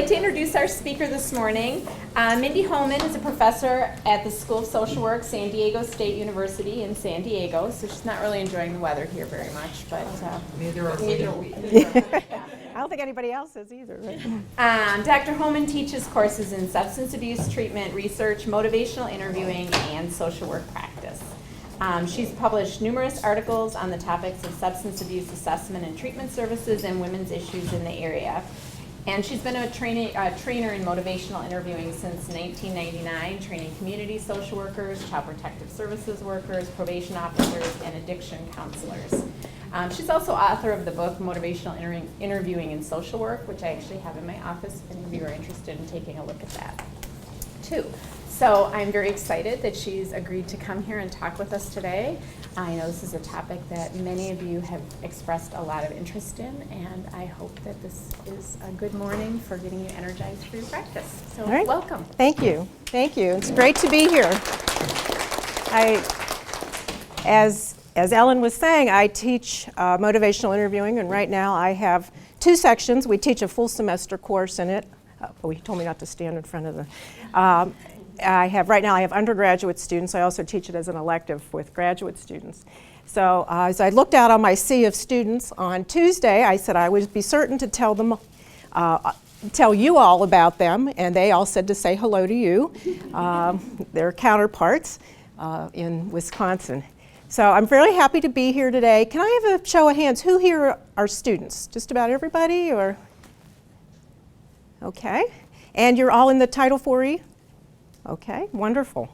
like to introduce our speaker this morning. Mindy Hohman is a professor at the School of Social Work, San Diego State University in San Diego, so she's not really enjoying the weather here very much, but neither are we. I don't think anybody else is either. Right? Dr. Hohman teaches courses in substance abuse treatment, research, motivational interviewing, and social work practice. She's published numerous articles on the topics of substance abuse assessment and treatment services and women's issues in the area. And she's been a trainer in motivational interviewing since 1999, training community social workers, child protective services workers, probation officers, and addiction counselors. She's also author of the book Motivational Interviewing in Social Work, which I actually have in my office if any of you are interested in taking a look at that too. So I'm very excited that she's agreed to come here and talk with us today. I know this is a topic that many of you have expressed a lot of interest in, and I hope that this is a good morning for getting you energized for your practice. So All right. Welcome. Thank you. Thank you. It's great to be here. As Ellen was saying, I teach motivational interviewing, and right now I have two sections. We teach a full semester course in it. He told me not to stand in front of the... Right now I have undergraduate students. I also teach it as an elective with graduate students. So as I looked out on my sea of students on Tuesday, I said I would be certain to tell you all about them, and they all said to say hello to you, their counterparts in Wisconsin. So I'm very happy to be here today. Can I have a show of hands? Who here are students? Just about everybody, or? Okay. And you're all in the Title IV-E? Okay, wonderful.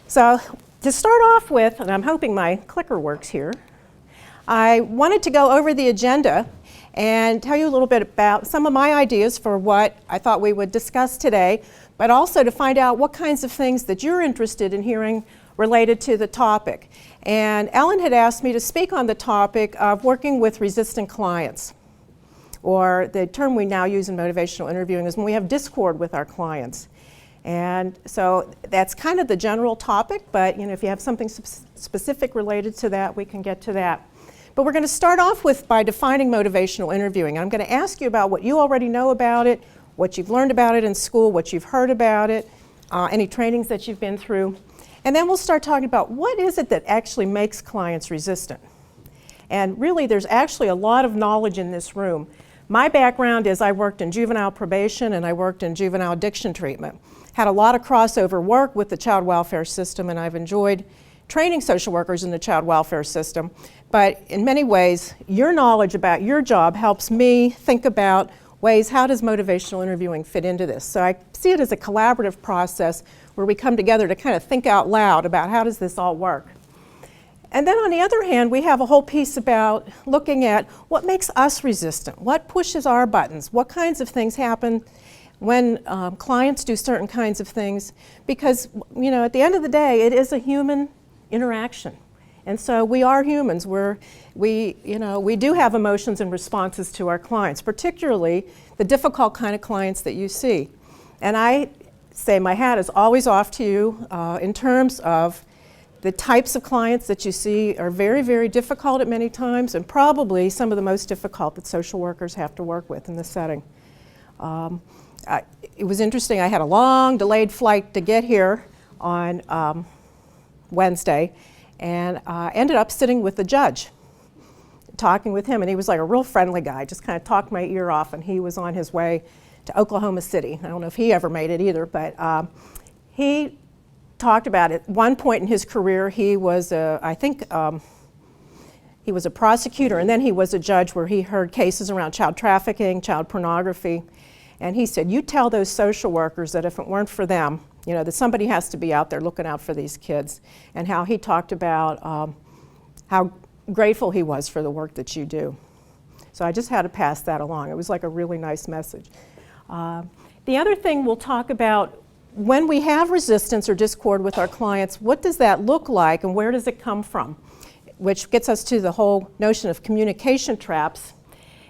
So to start off with, and I'm hoping my clicker works here, I wanted to go over the agenda and tell you a little bit about some of my ideas for what I thought we would discuss today, but also to find out what kinds of things that you're interested in hearing related to the topic. And Ellen had asked me to speak on the topic of working with resistant clients, or the term we now use in motivational interviewing is when we have discord with our clients. And so that's kind of the general topic, but if you have something specific related to that, we can get to that. But we're going to start off by defining motivational interviewing. I'm going to ask you about what you already know about it, what you've learned about it in school, what you've heard about it, any trainings that you've been through. And then we'll start talking about what is it that actually makes clients resistant. And really, there's actually a lot of knowledge in this room. My background is I worked in juvenile probation and I worked in juvenile addiction treatment. Had a lot of crossover work with the child welfare system, and I've enjoyed training social workers in the child welfare system. But in many ways, your knowledge about your job helps me think about ways, how does motivational interviewing fit into this? So I see it as a collaborative process where we come together to kind of think out loud about how does this all work. And then on the other hand, we have a whole piece about looking at what makes us resistant, what pushes our buttons, what kinds of things happen when clients do certain kinds of things, because at the end of the day, it is a human interaction. And so we are humans. We do have emotions and responses to our clients, particularly the difficult kind of clients that you see. And I say my hat is always off to you in terms of the types of clients that you see are very, very difficult at many times, and probably some of the most difficult that social workers have to work with in this setting. It was interesting, I had a long delayed flight to get here on Wednesday, and ended up sitting with the judge, talking with him, and he was like a real friendly guy, just kind of talked my ear off, and he was on his way to Oklahoma City. I don't know if he ever made it either, but he talked about it. At one point in his career, he was he was a prosecutor, and then he was a judge where he heard cases around child trafficking, child pornography. And he said, you tell those social workers that if it weren't for them, that somebody has to be out there looking out for these kids. And how he talked about how grateful he was for the work that you do. So I just had to pass that along. It was like a really nice message. The other thing we'll talk about, when we have resistance or discord with our clients, what does that look like and where does it come from? Which gets us to the whole notion of communication traps.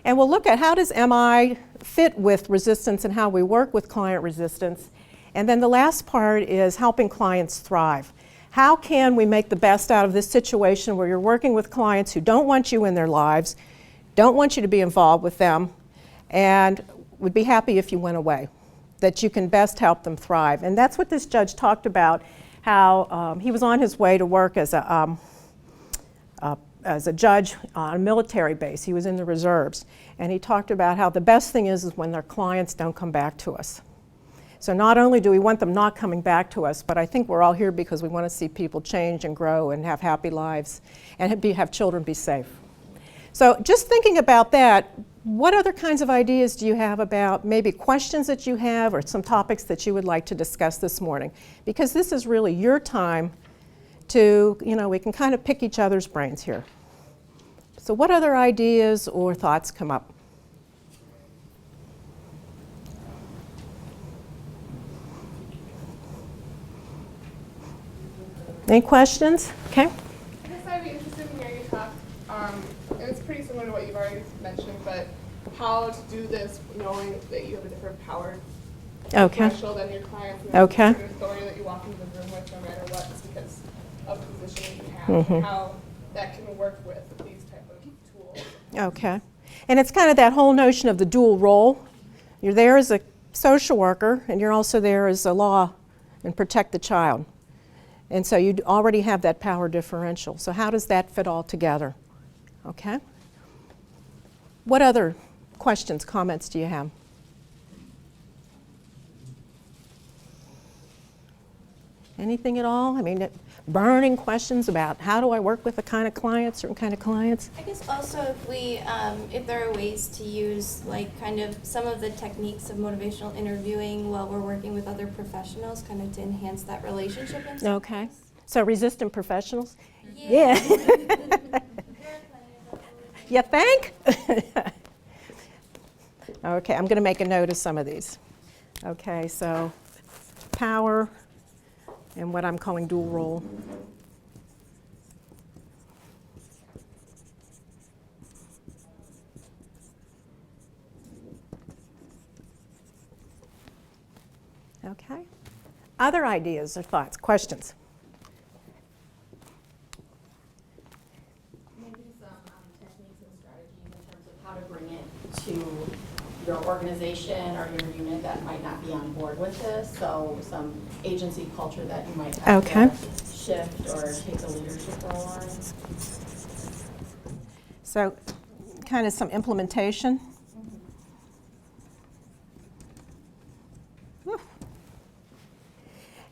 And we'll look at how does MI fit with resistance and how we work with client resistance. And then the last part is helping clients thrive. How can we make the best out of this situation where you're working with clients who don't want you in their lives, don't want you to be involved with them, and would be happy if you went away, that you can best help them thrive. And that's what this judge talked about, how he was on his way to work as a judge on a military base. He was in the reserves. And he talked about how the best thing is when their clients don't come back to us. So not only do we want them not coming back to us, but I think we're all here because we want to see people change and grow and have happy lives and have children be safe. So just thinking about that, what other kinds of ideas do you have about maybe questions that you have or some topics that you would like to discuss this morning? Because this is really your time to, we can kind of pick each other's brains here. So what other ideas or thoughts come up? Any questions? Okay. I guess I'd be interested in hearing you talk, and it's pretty similar to what you've already mentioned, but how to do this knowing that you have a different power threshold than your clients, and Okay. a certain authority that you walk into the room with no matter what, just because of the position that you have, and how that can work with these type of tools. Okay. And it's kind of that whole notion of the dual role. You're there as a social worker, and you're also there as a law and protect the child. And so you already have that power differential. So how does that fit all together? Okay. What other questions, comments do you have? Anything at all? I mean, burning questions about how do I work with a kind of client, certain kind of clients? I guess also if there are ways to use like kind of some of the techniques of motivational interviewing while we're working with other professionals, kind of to enhance that relationship. In some Okay. ways. So resistant professionals? Yeah. You think? Okay, I'm going to make a note of some of these. Okay, so power and what I'm calling dual role. Okay. Other ideas or thoughts, questions? Maybe some techniques and strategies in terms of how to bring it to your organization or your unit that might not be on board with this. So some agency culture that you might have to shift or take a leadership role on. So kind of some implementation.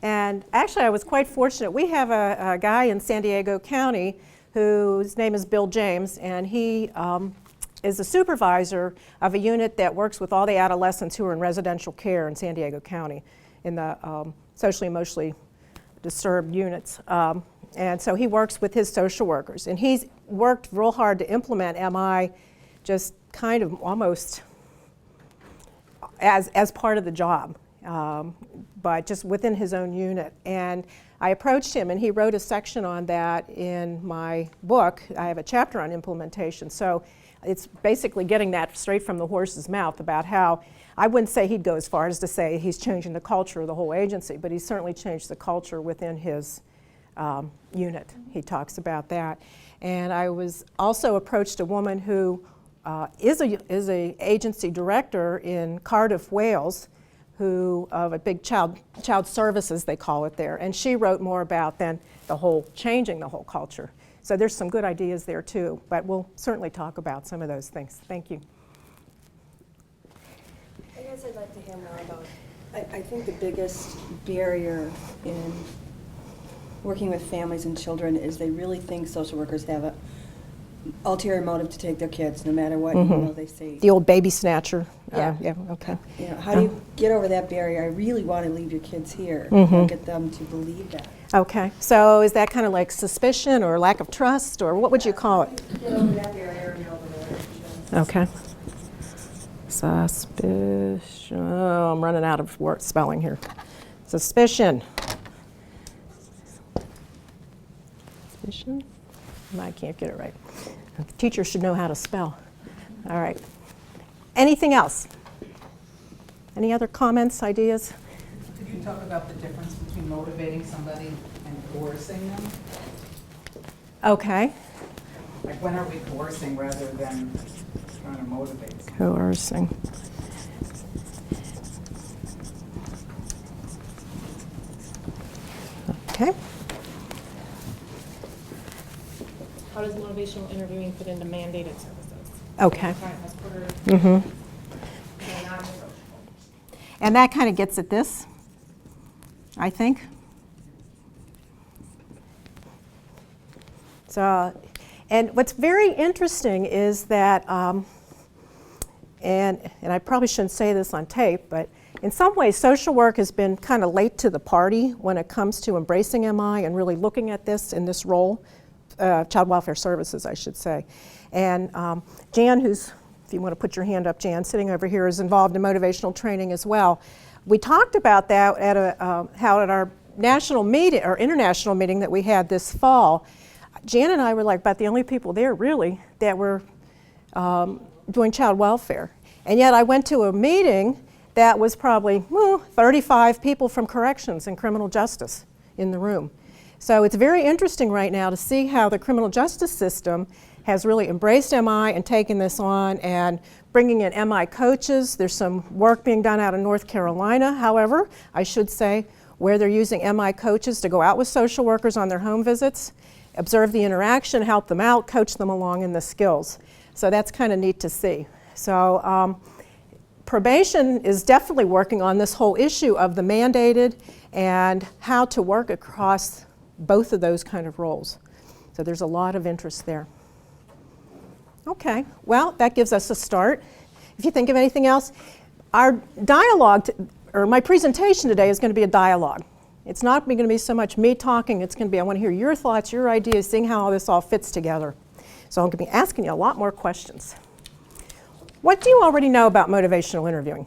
And actually, I was quite fortunate. We have a guy in San Diego County whose name is Bill James, and he is a supervisor of a unit that works with all the adolescents who are in residential care in San Diego County in the socially emotionally disturbed units. And so he works with his social workers, and he's worked real hard to implement MI just kind of almost as part of the job. But just within his own unit. And I approached him, and he wrote a section on that in my book. I have a chapter on implementation. So it's basically getting that straight from the horse's mouth about how, I wouldn't say he'd go as far as to say he's changing the culture of the whole agency, but he's certainly changed the culture within his unit. He talks about that. And I was also approached a woman who is a agency director in Cardiff, Wales, who of a big child services, they call it there, and she wrote more about then the whole changing the whole culture. So there's some good ideas there too, but we'll certainly talk about some of those things. Thank you. I guess I'd like to hear more about, I think the biggest barrier in working with families and children is they really think social workers have a ulterior motive to take their kids, no matter what they say. The old baby snatcher. Yeah. Yeah, okay. How do you get over that barrier? I really want to leave your kids here and get them to believe that. Okay, so is that kind of like suspicion or lack of trust, or what would you call it? Get over that barrier and over there. Okay. Suspicion. Oh, I'm running out of word spelling here. Suspicion. Suspicion? I can't get it right. Teachers should know how to spell. All right. Anything else? Any other comments, ideas? Could you talk about the difference between motivating somebody and coercing them? Okay. Like, when are we coercing rather than trying to motivate someone? Coercing. Okay. How does motivational interviewing fit into mandated services? Okay. Client has ordered, Mm-hmm. they're non-negotiable. And that kind of gets at this, I think. So, and what's very interesting is that, and I probably shouldn't say this on tape, but in some ways social work has been kind of late to the party when it comes to embracing MI and really looking at this in this role, child welfare services, I should say. And Jan, who's, if you want to put your hand up, Jan, sitting over here, is involved in motivational training as well. We talked about that at how at our national meeting or international meeting that we had this fall. Jan and I were like about the only people there really that were doing child welfare. And yet I went to a meeting that was probably 35 people from corrections and criminal justice in the room. So it's very interesting right now to see how the criminal justice system has really embraced MI and taken this on and bringing in MI coaches. There's some work being done out of North Carolina, however, I should say, where they're using MI coaches to go out with social workers on their home visits, observe the interaction, help them out, coach them along in the skills. So that's kind of neat to see. So probation is definitely working on this whole issue of the mandated and how to work across both of those kind of roles. So there's a lot of interest there. Okay, well, that gives us a start. If you think of anything else, our dialogue, or my presentation today is going to be a dialogue. It's not going to be so much me talking, it's going to be I want to hear your thoughts, your ideas, seeing how all this all fits together. So I'm going to be asking you a lot more questions. What do you already know about motivational interviewing?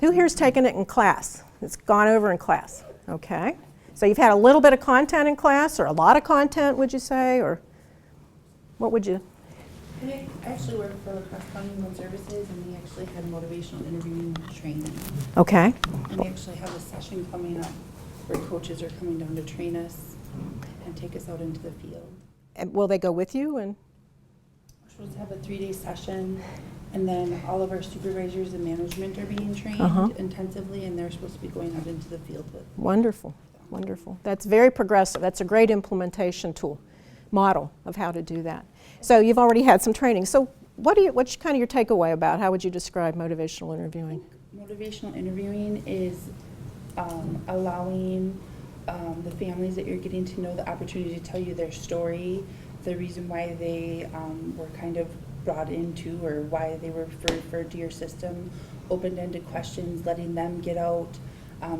Who here's taken it in class? It's gone over in class. Okay. So you've had a little bit of content in class, or a lot of content, would you say, or what would you? I actually work for Lacrosse County Human Services, and we actually had motivational interviewing training. Okay. And we actually have a session coming up where coaches are coming down to train us and take us out into the field. And will they go with you? And We're supposed to have a 3-day session, and then all of our supervisors and management are being trained intensively, and they're supposed to be going out into the field with. Wonderful, wonderful. That's very progressive. That's a great implementation tool, model of how to do that. So you've already had some training. So what's kind of your takeaway about how would you describe motivational interviewing? Motivational interviewing is allowing the families that you're getting to know the opportunity to tell you their story, the reason why they were kind of brought into or why they were referred to your system, open-ended questions, letting them get out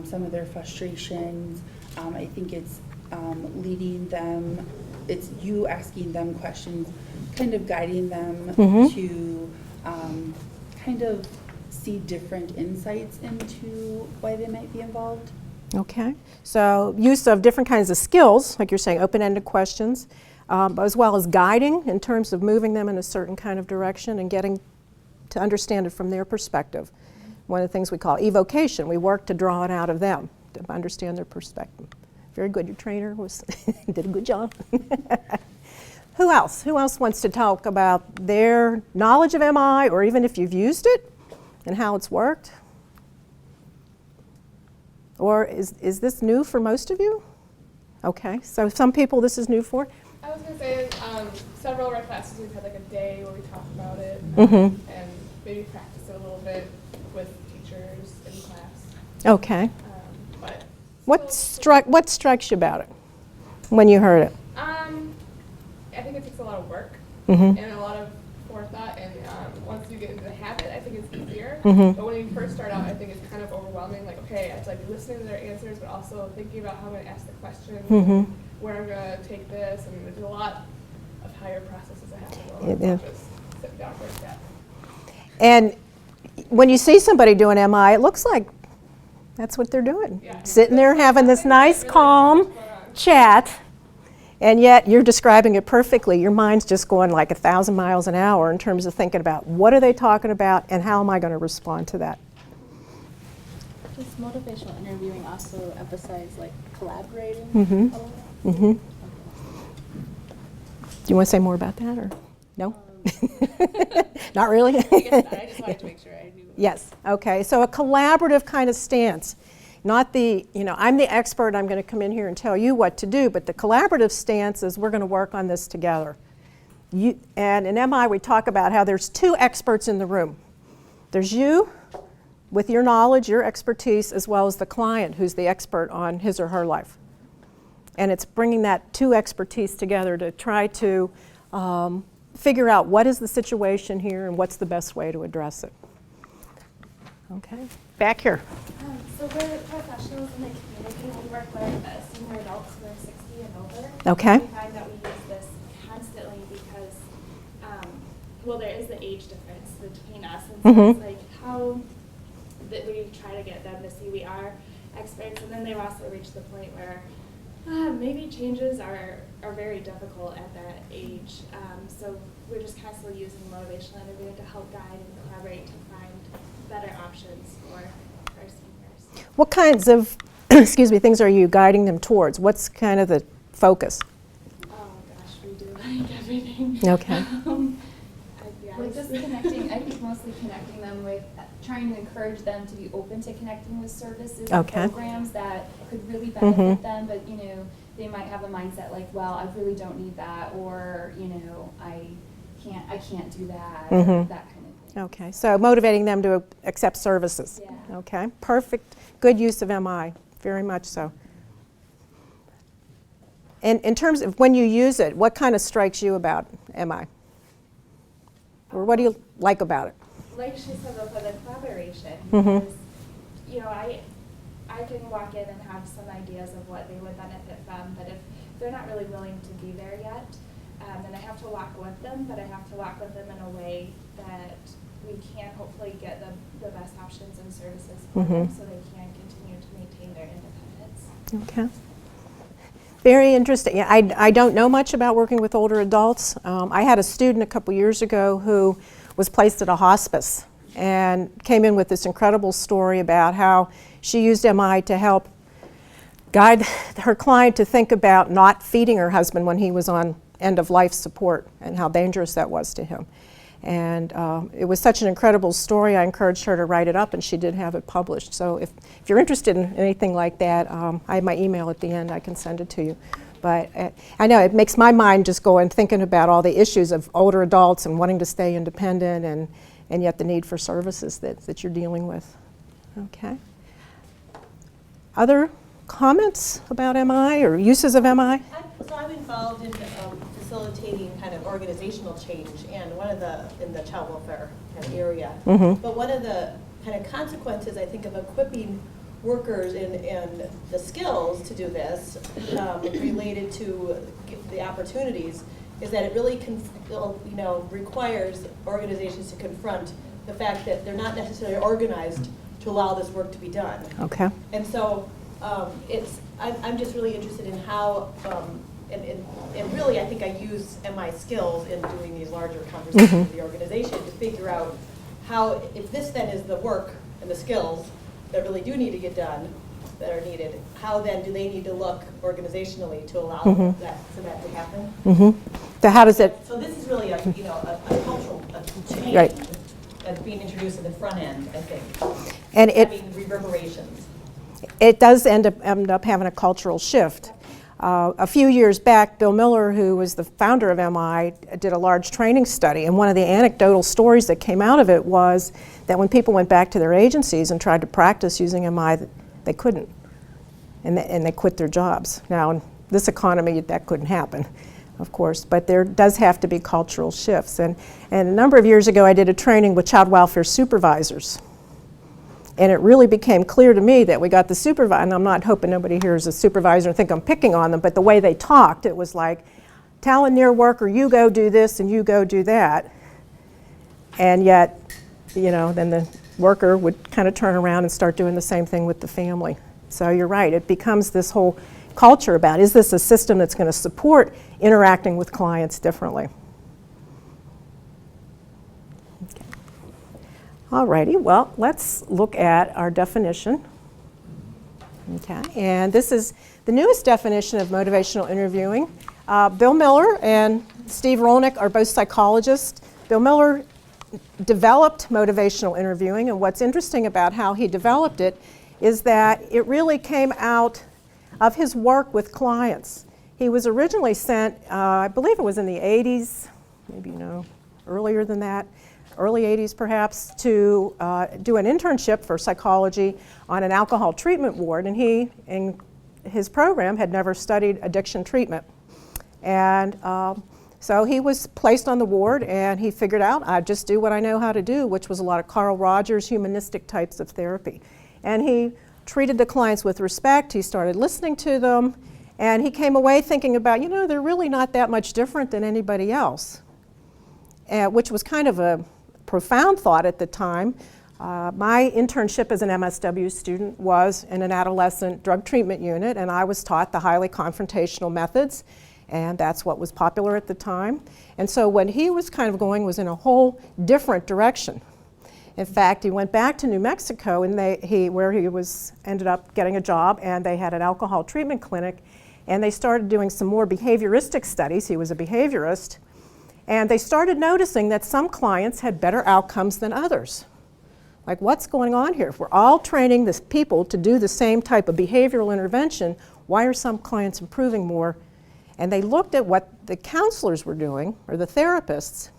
some of their frustrations. I think it's leading them, it's you asking them questions, kind of guiding them to kind of see different insights into why they might be involved. Okay, so use of different kinds of skills, like you're saying, open-ended questions, as well as guiding in terms of moving them in a certain kind of direction and getting to understand it from their perspective. One of the things we call evocation, we work to draw it out of them, to understand their perspective. Very good, your trainer did a good job. Who else? Who else wants to talk about their knowledge of MI, or even if you've used it and how it's worked? Or is this new for most of you? Okay, so some people this is new for. I was going to say, several of our classes we've had like a day where we talk about it and maybe practice it a little bit with teachers in class. Okay. But What strikes you about it when you heard it? I think it takes a lot of work Mm-hmm. and a lot of forethought, and once you get into the habit, I think it's easier. Mm-hmm. But when you first start out, I think it's kind of overwhelming. Like, okay, I have to like listening to their answers, but also thinking about how I'm going to ask the questions, Mm-hmm. where I'm going to take this, and there's a lot of higher processes I have to go. Yeah. It's not just sit down for a step. And when you see somebody doing MI, it looks like that's what they're doing. Yeah. Sitting there having this nice, Really calm going on. chat, and yet you're describing it perfectly. Your mind's just going like 1,000 miles an hour in terms of thinking about what are they talking about and how am I going to respond to that. Does motivational interviewing also emphasize like collaborating? Mm-hmm. a little? Mm-hmm. Do you want to say more about that, or no? Not really? I guess not. I just wanted to make sure I knew. Yes, okay, so a collaborative kind of stance. Not the, I'm the expert, I'm going to come in here and tell you what to do, but the collaborative stance is we're going to work on this together. And in MI, we talk about how there's two experts in the room. There's you with your knowledge, your expertise, as well as the client who's the expert on his or her life. And it's bringing that two expertise together to try to figure out what is the situation here and what's the best way to address it. Okay, back here. So we're professionals in the community. We work with senior adults who are 60 and over. Okay. We find that we use this constantly because, there is the age difference between us. And so it's like how that we try to get them to see we are experts. And then they've also reached the point where maybe changes are very difficult at that age. So we're just constantly using motivational interviewing to help guide and collaborate to find better options for our seniors. What kinds of things are you guiding them towards? What's kind of the focus? Oh gosh, we do like everything. Okay. We're just connecting, I think mostly connecting them with, trying to encourage them to be open to connecting with services and programs that could really benefit them, but they might have a mindset like, well, I really don't need that, or I can't do that, or that kind of thing. Okay, so motivating them to accept services. Yeah. Okay, perfect. Good use of MI, very much so. And in terms of when you use it, what kind of strikes you about MI? Or what do you like about it? Like she said about the collaboration, because I can walk in and have some ideas of what they would benefit from, but if they're not really willing to be there yet, then I have to walk with them, but I have to walk with them in a way that we can hopefully get the best options and services for them so they can continue to maintain their independence. Okay. Very interesting. Yeah, I don't know much about working with older adults. I had a student a couple years ago who was placed at a hospice and came in with this incredible story about how she used MI to help guide her client to think about not feeding her husband when he was on end-of-life support and how dangerous that was to him. And it was such an incredible story, I encouraged her to write it up, and she did have it published. So if you're interested in anything like that, I have my email at the end, I can send it to you. But I know it makes my mind just go and thinking about all the issues of older adults and wanting to stay independent and yet the need for services that you're dealing with. Okay. Other comments about MI or uses of MI? So I'm involved in facilitating kind of organizational change and in the child welfare kind of area. But one of the kind of consequences, I think, of equipping workers and the skills to do this related to the opportunities is that it really requires organizations to confront the fact that they're not necessarily organized to allow this work to be done. Okay. And so I'm just really interested in how, and really I think I use MI skills in doing these larger conversations with the organization to figure out how, if this then is the work and the skills that really do need to get done, that are needed, how then do they need to look organizationally to allow that to happen? So how does it? So this is really a cultural change that's being introduced in the front end, I think, and having reverberations. It does end up having a cultural shift. A few years back, Bill Miller, who was the founder of MI, did a large training study, and one of the anecdotal stories that came out of it was that when people went back to their agencies and tried to practice using MI, they couldn't, and they quit their jobs. Now, in this economy, that couldn't happen, of course, but there does have to be cultural shifts. And a number of years ago, I did a training with child welfare supervisors. And it really became clear to me that we got the supervisor, and I'm not hoping nobody here is a supervisor and think I'm picking on them, but the way they talked, it was like, tell a near worker, you go do this and you go do that. And yet, then the worker would kind of turn around and start doing the same thing with the family. So you're right, it becomes this whole culture about, is this a system that's going to support interacting with clients differently? Alrighty, well, let's look at our definition. Okay, and this is the newest definition of motivational interviewing. Bill Miller and Steve Rolnick are both psychologists. Bill Miller developed motivational interviewing, and what's interesting about how he developed it is that it really came out of his work with clients. He was originally sent, I believe it was in the 80s, maybe earlier than that, early 80s perhaps, to do an internship for psychology on an alcohol treatment ward, and he, in his program, had never studied addiction treatment. And so he was placed on the ward, and he figured out, I'd just do what I know how to do, which was a lot of Carl Rogers humanistic types of therapy. And he treated the clients with respect, he started listening to them, and he came away thinking about, they're really not that much different than anybody else, which was kind of a profound thought at the time. My internship as an MSW student was in an adolescent drug treatment unit, and I was taught the highly confrontational methods, and that's what was popular at the time. And so what he was kind of going was in a whole different direction. In fact, he went back to New Mexico, and where he ended up getting a job, and they had an alcohol treatment clinic, and they started doing some more behavioristic studies. He was a behaviorist, and they started noticing that some clients had better outcomes than others. Like, what's going on here? If we're all training these people to do the same type of behavioral intervention, why are some clients improving more? And they looked at what the counselors were doing, or the therapists,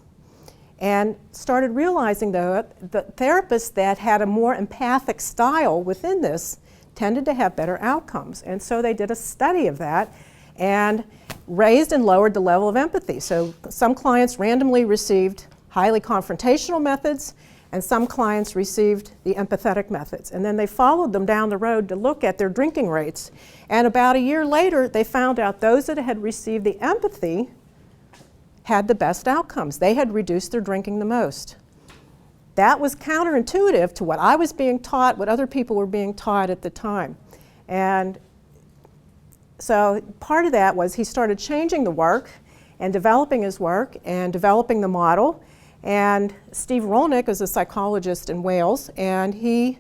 and started realizing that the therapists that had a more empathic style within this tended to have better outcomes. And so they did a study of that and raised and lowered the level of empathy. So some clients randomly received highly confrontational methods, and some clients received the empathetic methods. And then they followed them down the road to look at their drinking rates. And about a year later, they found out those that had received the empathy had the best outcomes. They had reduced their drinking the most. That was counterintuitive to what I was being taught, what other people were being taught at the time. And so part of that was he started changing the work and developing his work and developing the model. And Steve Rolnick is a psychologist in Wales, and he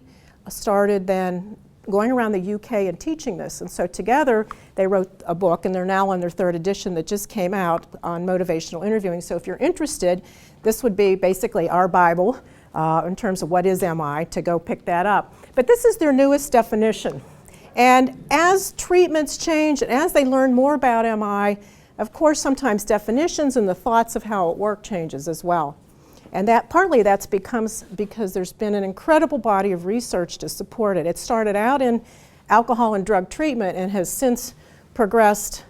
started then going around the UK and teaching this. And so together they wrote a book, and they're now on their 3rd edition that just came out on motivational interviewing. So if you're interested, this would be basically our Bible in terms of what is MI, to go pick that up. But this is their newest definition. And as treatments change and as they learn more about MI, of course sometimes definitions and the thoughts of how it works changes as well. And that partly that's because there's been an incredible body of research to support it. It started out in alcohol and drug treatment and has since progressed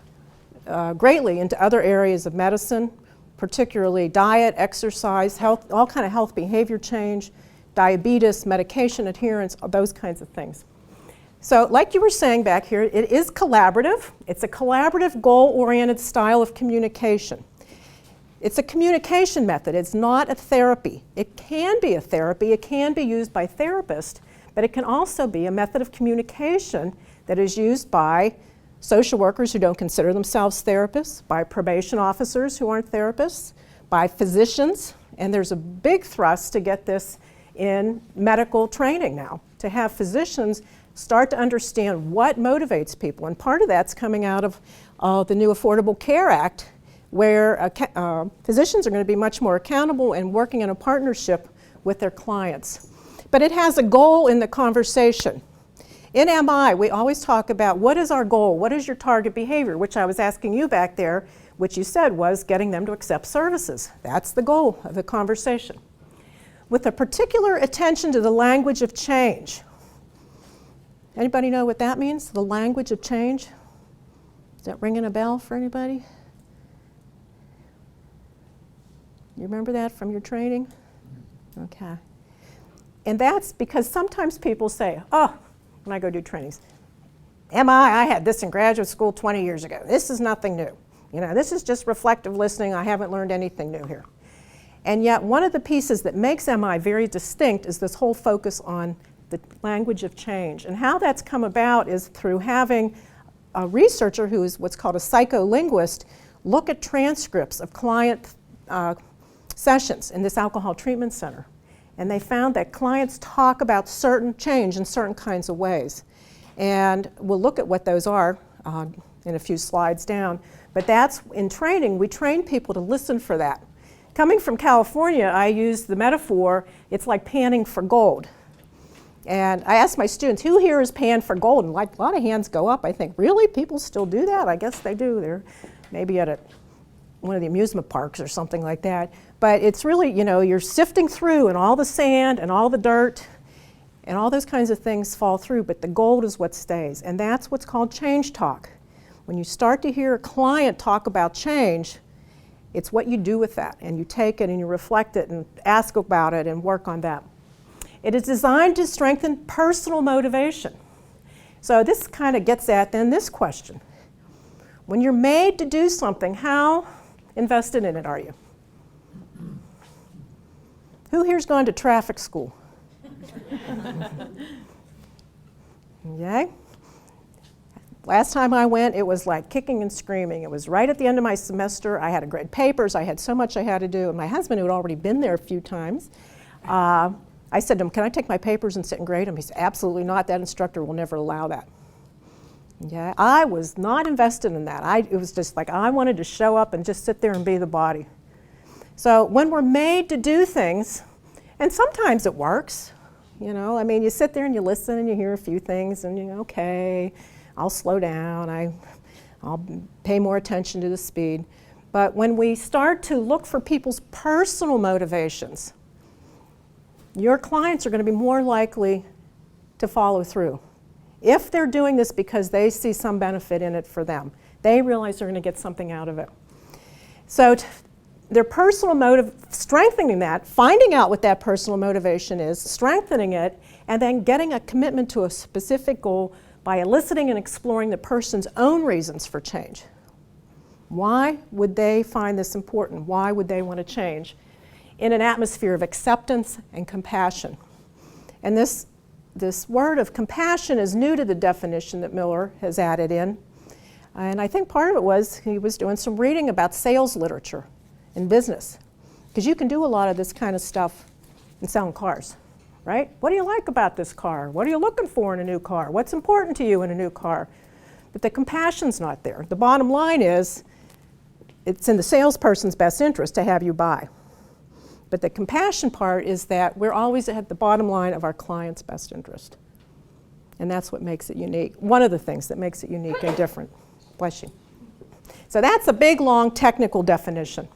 greatly into other areas of medicine, particularly diet, exercise, health, all kind of health behavior change, diabetes, medication adherence, those kinds of things. So like you were saying back here, it is collaborative. It's a collaborative, goal-oriented style of communication. It's a communication method. It's not a therapy. It can be a therapy. It can be used by therapists, but it can also be a method of communication that is used by social workers who don't consider themselves therapists, by probation officers who aren't therapists, by physicians, and there's a big thrust to get this in medical training now, to have physicians start to understand what motivates people. And part of that's coming out of the new Affordable Care Act, where physicians are going to be much more accountable and working in a partnership with their clients. But it has a goal in the conversation. In MI, we always talk about what is our goal, what is your target behavior, which I was asking you back there, which you said was getting them to accept services. That's the goal of the conversation. With a particular attention to the language of change. Anybody know what that means, the language of change? Is that ringing a bell for anybody? You remember that from your training? Okay. And that's because sometimes people say, oh, when I go do trainings, I had this in graduate school 20 years ago. This is nothing new. This is just reflective listening. I haven't learned anything new here. And yet one of the pieces that makes MI very distinct is this whole focus on the language of change. And how that's come about is through having a researcher who is what's called a psycholinguist look at transcripts of client sessions in this alcohol treatment center. And they found that clients talk about certain change in certain kinds of ways. And we'll look at what those are in a few slides down. But that's, in training, we train people to listen for that. Coming from California, I use the metaphor, it's like panning for gold. And I asked my students, who here is paying for gold? And like a lot of hands go up. I think, really? People still do that? I guess they do. They're maybe at one of the amusement parks or something like that. But it's really, you know, you're sifting through and all the sand and all the dirt and all those kinds of things fall through, but the gold is what stays. And that's what's called change talk. When you start to hear a client talk about change, it's what you do with that. And you take it and you reflect it and ask about it and work on that. It is designed to strengthen personal motivation. So this kind of gets at then this question. When you're made to do something, how invested in it are you? Who here's gone to traffic school? Okay. Last time I went, it was like kicking and screaming. It was right at the end of my semester. I had to grade papers. I had so much I had to do. And my husband, who had already been there a few times, I said to him, can I take my papers and sit and grade them? He said, absolutely not. That instructor will never allow that. Yeah, I was not invested in that. It was just like I wanted to show up and just sit there and be the body. So when we're made to do things, and sometimes it works, you know, I mean, you sit there and you listen and you hear a few things and you go, okay, I'll slow down, I'll pay more attention to the speed. But when we start to look for people's personal motivations, your clients are going to be more likely to follow through. If they're doing this because they see some benefit in it for them, they realize they're going to get something out of it. So their personal motive, strengthening that, finding out what that personal motivation is, strengthening it, and then getting a commitment to a specific goal by eliciting and exploring the person's own reasons for change. Why would they find this important? Why would they want to change? In an atmosphere of acceptance and compassion. And this word of compassion is new to the definition that Miller has added in. And I think part of it was he was doing some reading about sales literature in business. Because you can do a lot of this kind of stuff in selling cars, right? What do you like about this car? What are you looking for in a new car? What's important to you in a new car? But the compassion's not there. The bottom line is, it's in the salesperson's best interest to have you buy. But the compassion part is that we're always at the bottom line of our client's best interest. And that's what makes it unique. One of the things that makes it unique and different. Bless you. So that's a big, long technical definition.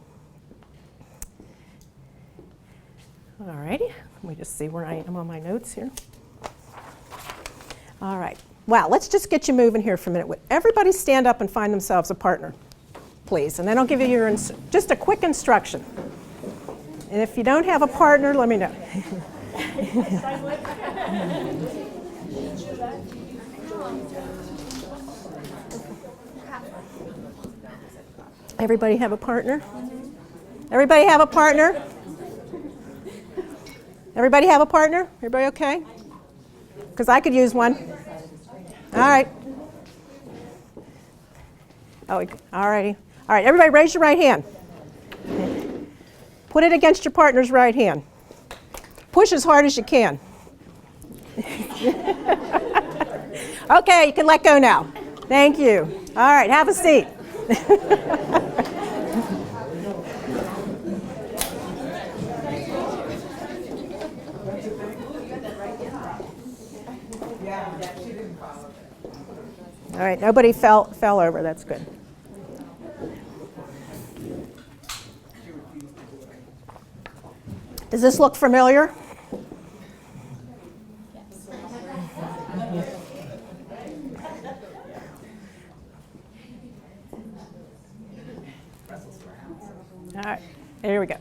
All righty. Let me just see where I am on my notes here. All right. Wow, let's just get you moving here for a minute. Would everybody stand up and find themselves a partner, please? And then I'll give you just a quick instruction. And if you don't have a partner, let me know. Everybody have a partner? Everybody have a partner? Everybody have a partner? Everybody okay? Because I could use one. All right. Oh, all righty. All right, everybody raise your right hand. Put it against your partner's right hand. Push as hard as you can. Okay, you can let go now. Thank you. All right, have a seat. All right, nobody fell over. That's good. Does this look familiar? All right, here we go.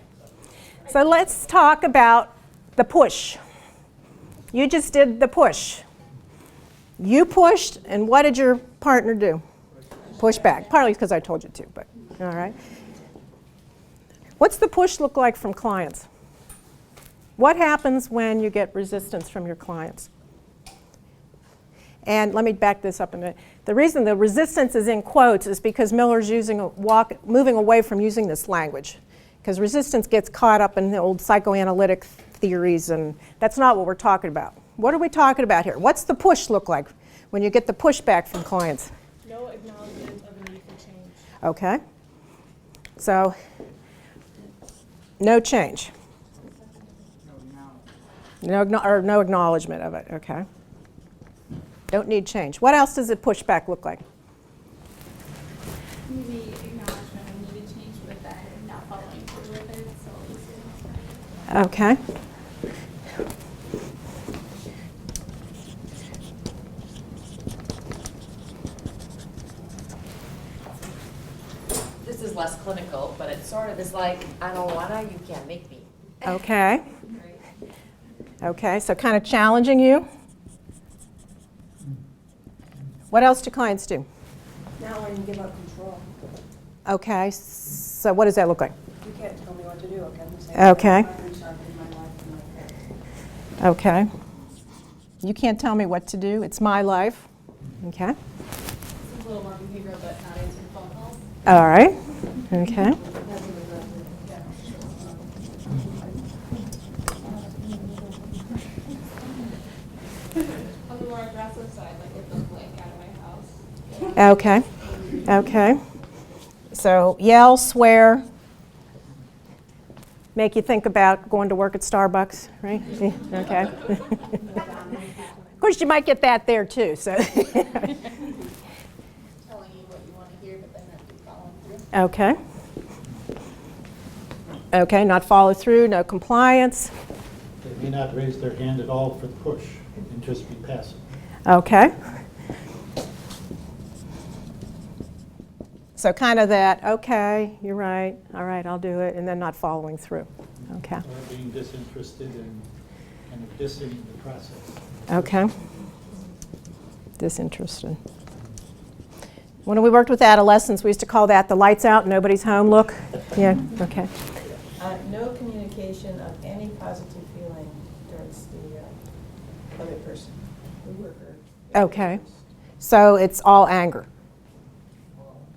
So let's talk about the push. You just did the push. You pushed, and what did your partner do? Push back. Partly because I told you to, but all right. What's the push look like from clients? What happens when you get resistance from your clients? And let me back this up a minute. The reason the resistance is in quotes is because Miller's moving away from using this language. Because resistance gets caught up in the old psychoanalytic theories, and that's not what we're talking about. What are we talking about here? What's the push look like when you get the pushback from clients? No acknowledgement of a need for change. Okay. So, no change. No acknowledgement of it, okay. Don't need change. What else does a pushback look like? Maybe acknowledgement of needed change, but then not following through with it, so Okay. This is less clinical, but it sort of is like, I don't wanna, you can't make me. Okay. Okay, so kind of challenging you. What else do clients do? Now when you give up control, Okay, so what does that look like? you can't tell me what to do, okay? I'm saying, Okay. I'm in charge of my life and my career. Okay. You can't tell me what to do. It's my life. Okay. It's a little more behavioral, but not answering phone calls. All right. Okay. On the more aggressive side, like get the blank out of my house. Okay. Okay. So yell, swear, make you think about going to work at Starbucks, right? Okay. Of course, you might get that there too. So. Telling you what you want to hear, but then not keep following through. Okay. Okay. Not follow through. No compliance. They may not raise their hand at all for the push and just be passive. Okay. So kind of that, okay, you're right, all right, I'll do it, and then not following through. Okay. Or being disinterested and kind of dissing the process. Okay. Disinterested. When we worked with adolescents, we used to call that the lights out, nobody's home look. Yeah, okay. No communication of any positive feeling towards the other person, the worker. Okay. So it's all anger,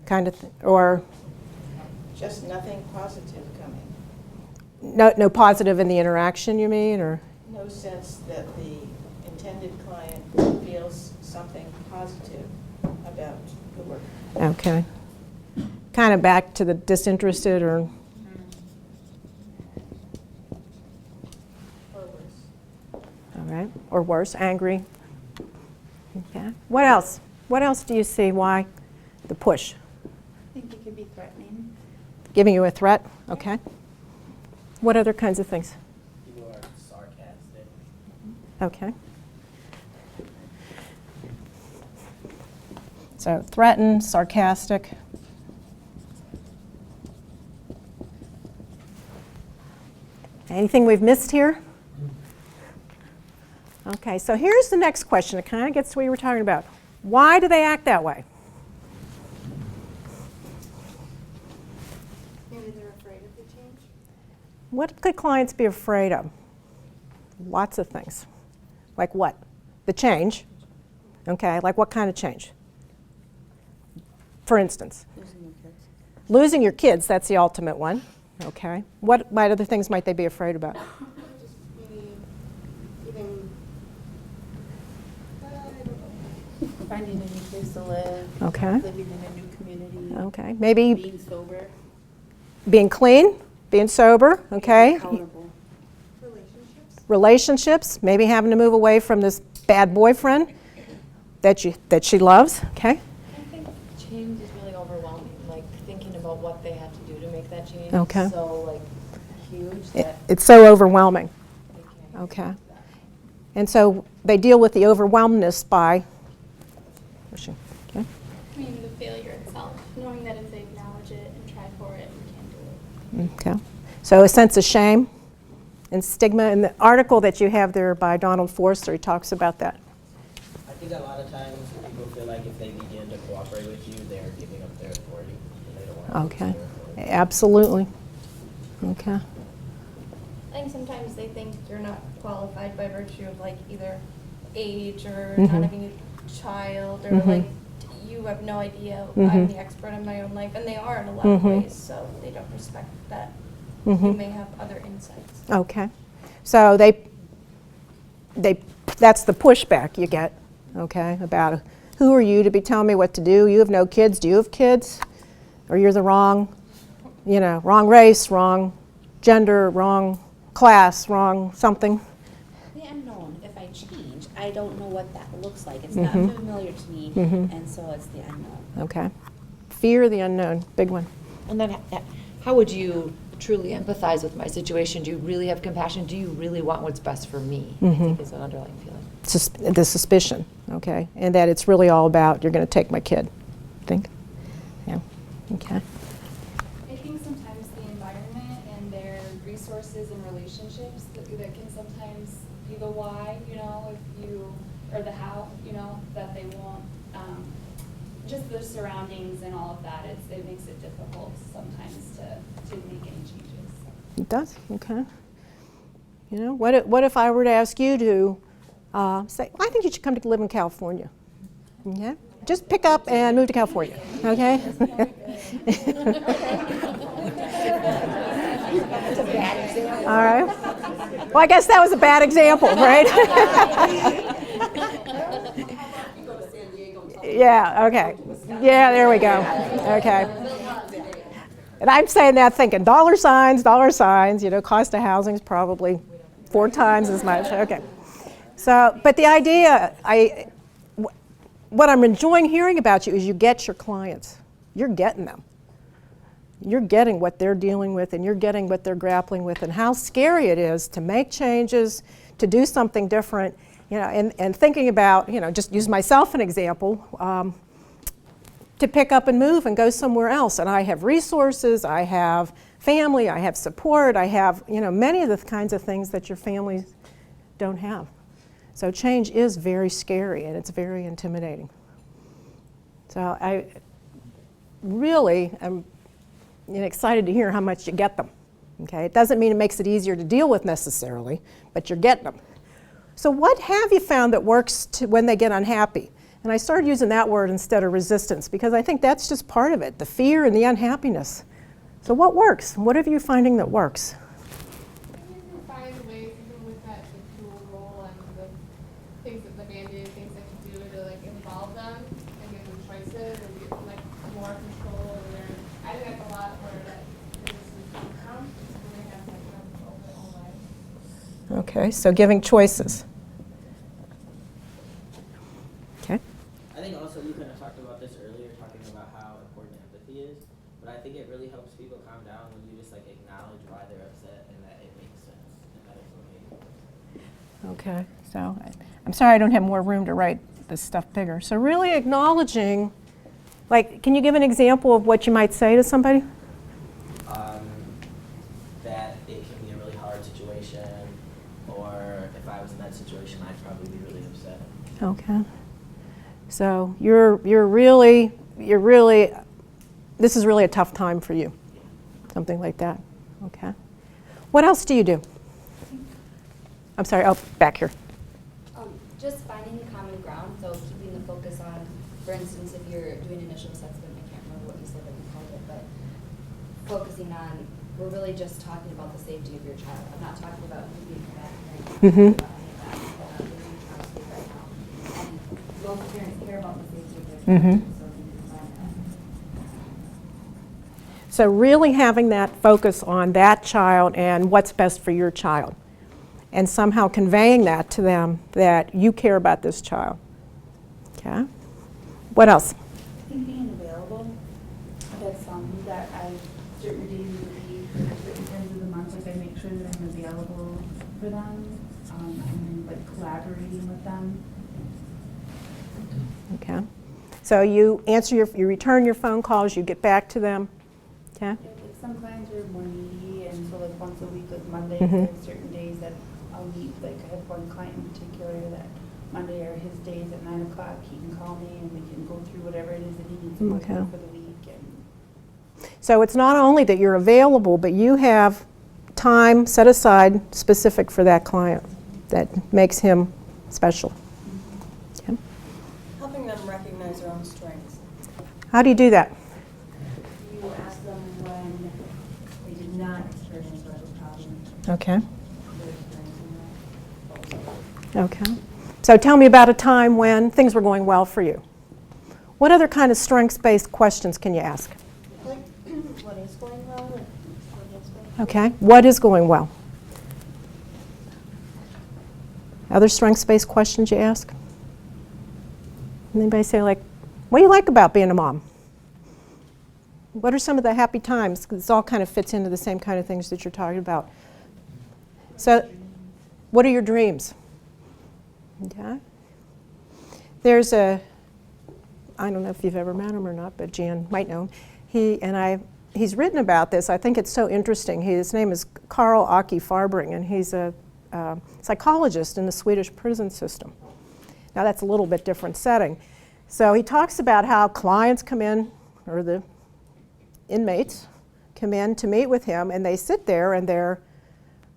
kind of, or Just nothing positive coming. no positive in the interaction, you mean, or? No sense that the intended client feels something positive about the work. Okay. Kind of back to the disinterested or? Or worse. All right, or worse, angry. Okay. What else? What else do you see? Why the push? I think it could be threatening. Giving you a threat? Okay. What other kinds of things? People are sarcastic. Okay. So threaten, sarcastic. Anything we've missed here? Okay, so here's the next question. It kind of gets to what you were talking about. Why do they act that way? maybe they're afraid of the change. What could clients be afraid of? Lots of things. Like what? The change. Okay, like what kind of change? For instance, losing your kids, that's the ultimate one. Okay. What other things might they be afraid about? Just maybe even, I don't know. Finding a new place to live. Okay. Living in a new community. Okay. Maybe Being sober. being clean, being sober, okay. Accountable. Relationships, maybe having to move away from this bad boyfriend that she loves, okay. I think change is really overwhelming, like thinking about what they have to do to make that change Okay. is so like huge that It's so overwhelming. they can't. Okay. And so they deal with the overwhelmedness by pushing. Okay. Maybe the failure itself, knowing that if they acknowledge it and try for it, we can do it. Okay. So a sense of shame and stigma. In the article that you have there by Donald Forster, he talks about that. I think a lot of times people feel like if they begin to cooperate with you, they're giving up their authority. And they don't want to Okay. lose their authority. Absolutely. Okay. I think sometimes they think you're not qualified by virtue of like either age or Mhm. not having a child or Mhm. like you have no idea Mhm. I'm the expert in my own life, and they are in a lot of Mhm. ways, so they don't respect that Mhm. you may have other insights. Okay. So that's the pushback you get, okay, about who are you to be telling me what to do? You have no kids. Do you have kids? Or you're the wrong race, wrong gender, wrong class, wrong something. I don't know what that looks like. It's Mhm. not familiar to me, Mhm. and so it's the unknown. Okay. Fear of the unknown, big one. And then how would you truly empathize with my situation? Do you really have compassion? Do you really want what's best for me? I think is an underlying feeling. The suspicion, okay, and that it's really all about you're going to take my kid. Think? Yeah. Okay. I think sometimes the environment and their resources and relationships that can sometimes be the why, if you, or the how, that they won't, just the surroundings and all of that, it makes it difficult sometimes to make any changes. It does, okay. What if I were to ask you to say, I think you should come to live in California. Okay? Just pick up and move to California, okay? All right. Well, I guess that was a bad example, right? Yeah, okay. Yeah, there we go. Okay. And I'm saying that thinking dollar signs, cost of housing is probably 4 times as much. Okay. So, but the idea, what I'm enjoying hearing about you is you get your clients. You're getting them. You're getting what they're dealing with, and you're getting what they're grappling with, and how scary it is to make changes, to do something different, and thinking about, just use myself an example, to pick up and move and go somewhere else. And I have resources, I have family, I have support, I have, many of the kinds of things that your families don't have. So change is very scary, and it's very intimidating. So I really am excited to hear how much you get them. Okay, it doesn't mean it makes it easier to deal with necessarily, but you're getting them. So what have you found that works when they get unhappy? And I started using that word instead of resistance, because I think that's just part of it, the fear and the unhappiness. So what works? What are you finding that works? You can find ways, even with that the dual role and the things that the mandated things they can do to involve them and give them choices and give them more control over their. I think that's a lot where that businesses come from, when they have control of their own life. Okay, so giving choices. Okay. I think also you kind of talked about this earlier, talking about how important empathy is, but I think it really helps people calm down when you just acknowledge why they're upset and that it makes sense and that it's okay. Okay, so I'm sorry I don't have more room to write this stuff bigger. So really acknowledging, can you give an example of what you might say to somebody? That it can be a really hard situation, or if I was in that situation, I'd probably be really upset. Okay. So you're really, this is really a tough time for you. Something like that. Okay. What else do you do? I'm sorry, back here. Just finding common ground, so keeping the focus on, for instance, if you're doing initial assessment, I can't remember what you said that you called it, but focusing on, we're really just talking about the safety of your child. I'm not talking about you being a bad parent, about any of that, but losing your child safe right now. And both parents care about the safety of their child, so you can find that. So really having that focus on that child and what's best for your child, and somehow conveying that to them, that you care about this child. Okay. What else? I think being available, that's something that I, certain days of the week, or certain times of the month, I make sure that I'm available for them, and collaborating with them. Okay. So you answer you return your phone calls, you get back to them. Okay. Some clients are more needy, and so once a week, Mondays, there's certain days that I'll meet. I have one client in particular that Monday are his days at 9 o'clock. He can call me and we can go through whatever it is that he needs to work on for the week. So it's not only that you're available, but you have time set aside specific for that client that makes him special. Okay. Helping them recognize their own strengths. How do you do that? You ask them when they did not experience social problems. Okay. Okay. So tell me about a time when things were going well for you. What other kind of strengths-based questions can you ask? What is going well? Okay. What is going well? Other strengths-based questions you ask? Anybody say, like, what do you like about being a mom? What are some of the happy times? 'Cause this all kind of fits into the same kind of things that you're talking about. So, what are your dreams? Okay. There's I don't know if you've ever met him or not, but Jan might know him. He's written about this. I think it's so interesting. His name is Carl Aki Farbring, and he's a psychologist in the Swedish prison system. Now that's a little bit different setting. So he talks about how clients come in, or the inmates come in to meet with him, and they sit there and they're,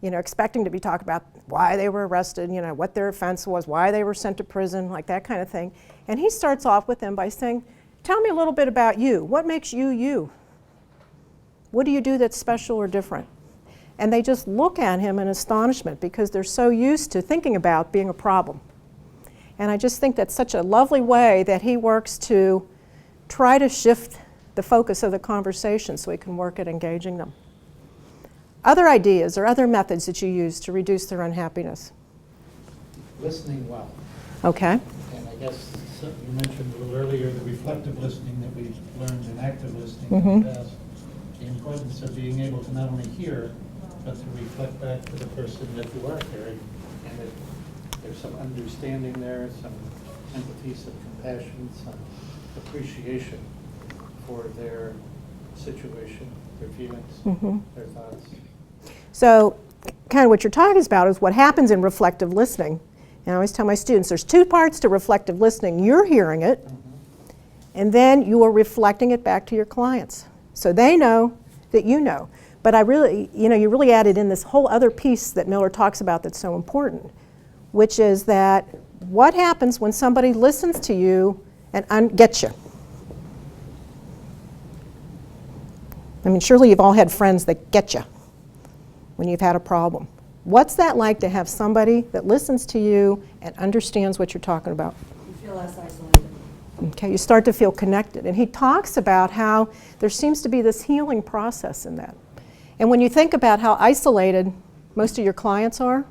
expecting to be talked about why they were arrested, what their offense was, why they were sent to prison, like that kind of thing. And he starts off with them by saying, tell me a little bit about you. What makes you you? What do you do that's special or different? And they just look at him in astonishment because they're so used to thinking about being a problem. And I just think that's such a lovely way that he works to try to shift the focus of the conversation so we can work at engaging them. Other ideas or other methods that you use to reduce their unhappiness? Listening well. Okay. And I guess you mentioned a little earlier the reflective listening that we've learned in active listening Mm-hmm. in the past. The importance of being able to not only hear, but to reflect back to the person that you are hearing. And that there's some understanding there, some empathy, some compassion, some appreciation for their situation, their feelings, Mm-hmm. their thoughts. So kind of what you're talking about is what happens in reflective listening. And I always tell my students there's two parts to reflective listening. You're hearing it, and then you are reflecting it back to your clients. So they know that you know. But you really added in this whole other piece that Miller talks about that's so important, which is that what happens when somebody listens to you and gets you? I mean, surely you've all had friends that get you when you've had a problem. What's that like to have somebody that listens to you and understands what you're talking about? You feel less isolated. Okay, you start to feel connected. And he talks about how there seems to be this healing process in that. And when you think about how isolated most of your clients are,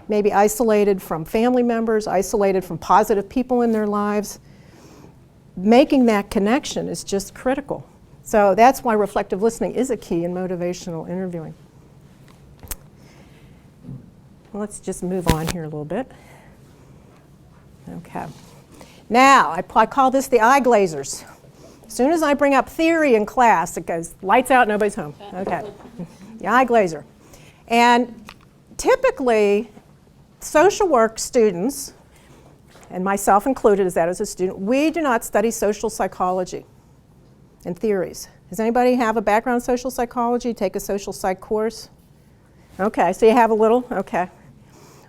maybe isolated from family members, isolated from positive people in their lives, making that connection is just critical. So that's why reflective listening is a key in motivational interviewing. Let's just move on here a little bit. Okay. Now, I call this the eye glazers. As soon as I bring up theory in class, it goes lights out, nobody's home. Okay. The eye glazer. And typically, social work students, and myself included as a student, we do not study social psychology and theories. Does anybody have a background in social psychology? Take a social psych course? Okay, so you have a little? Okay.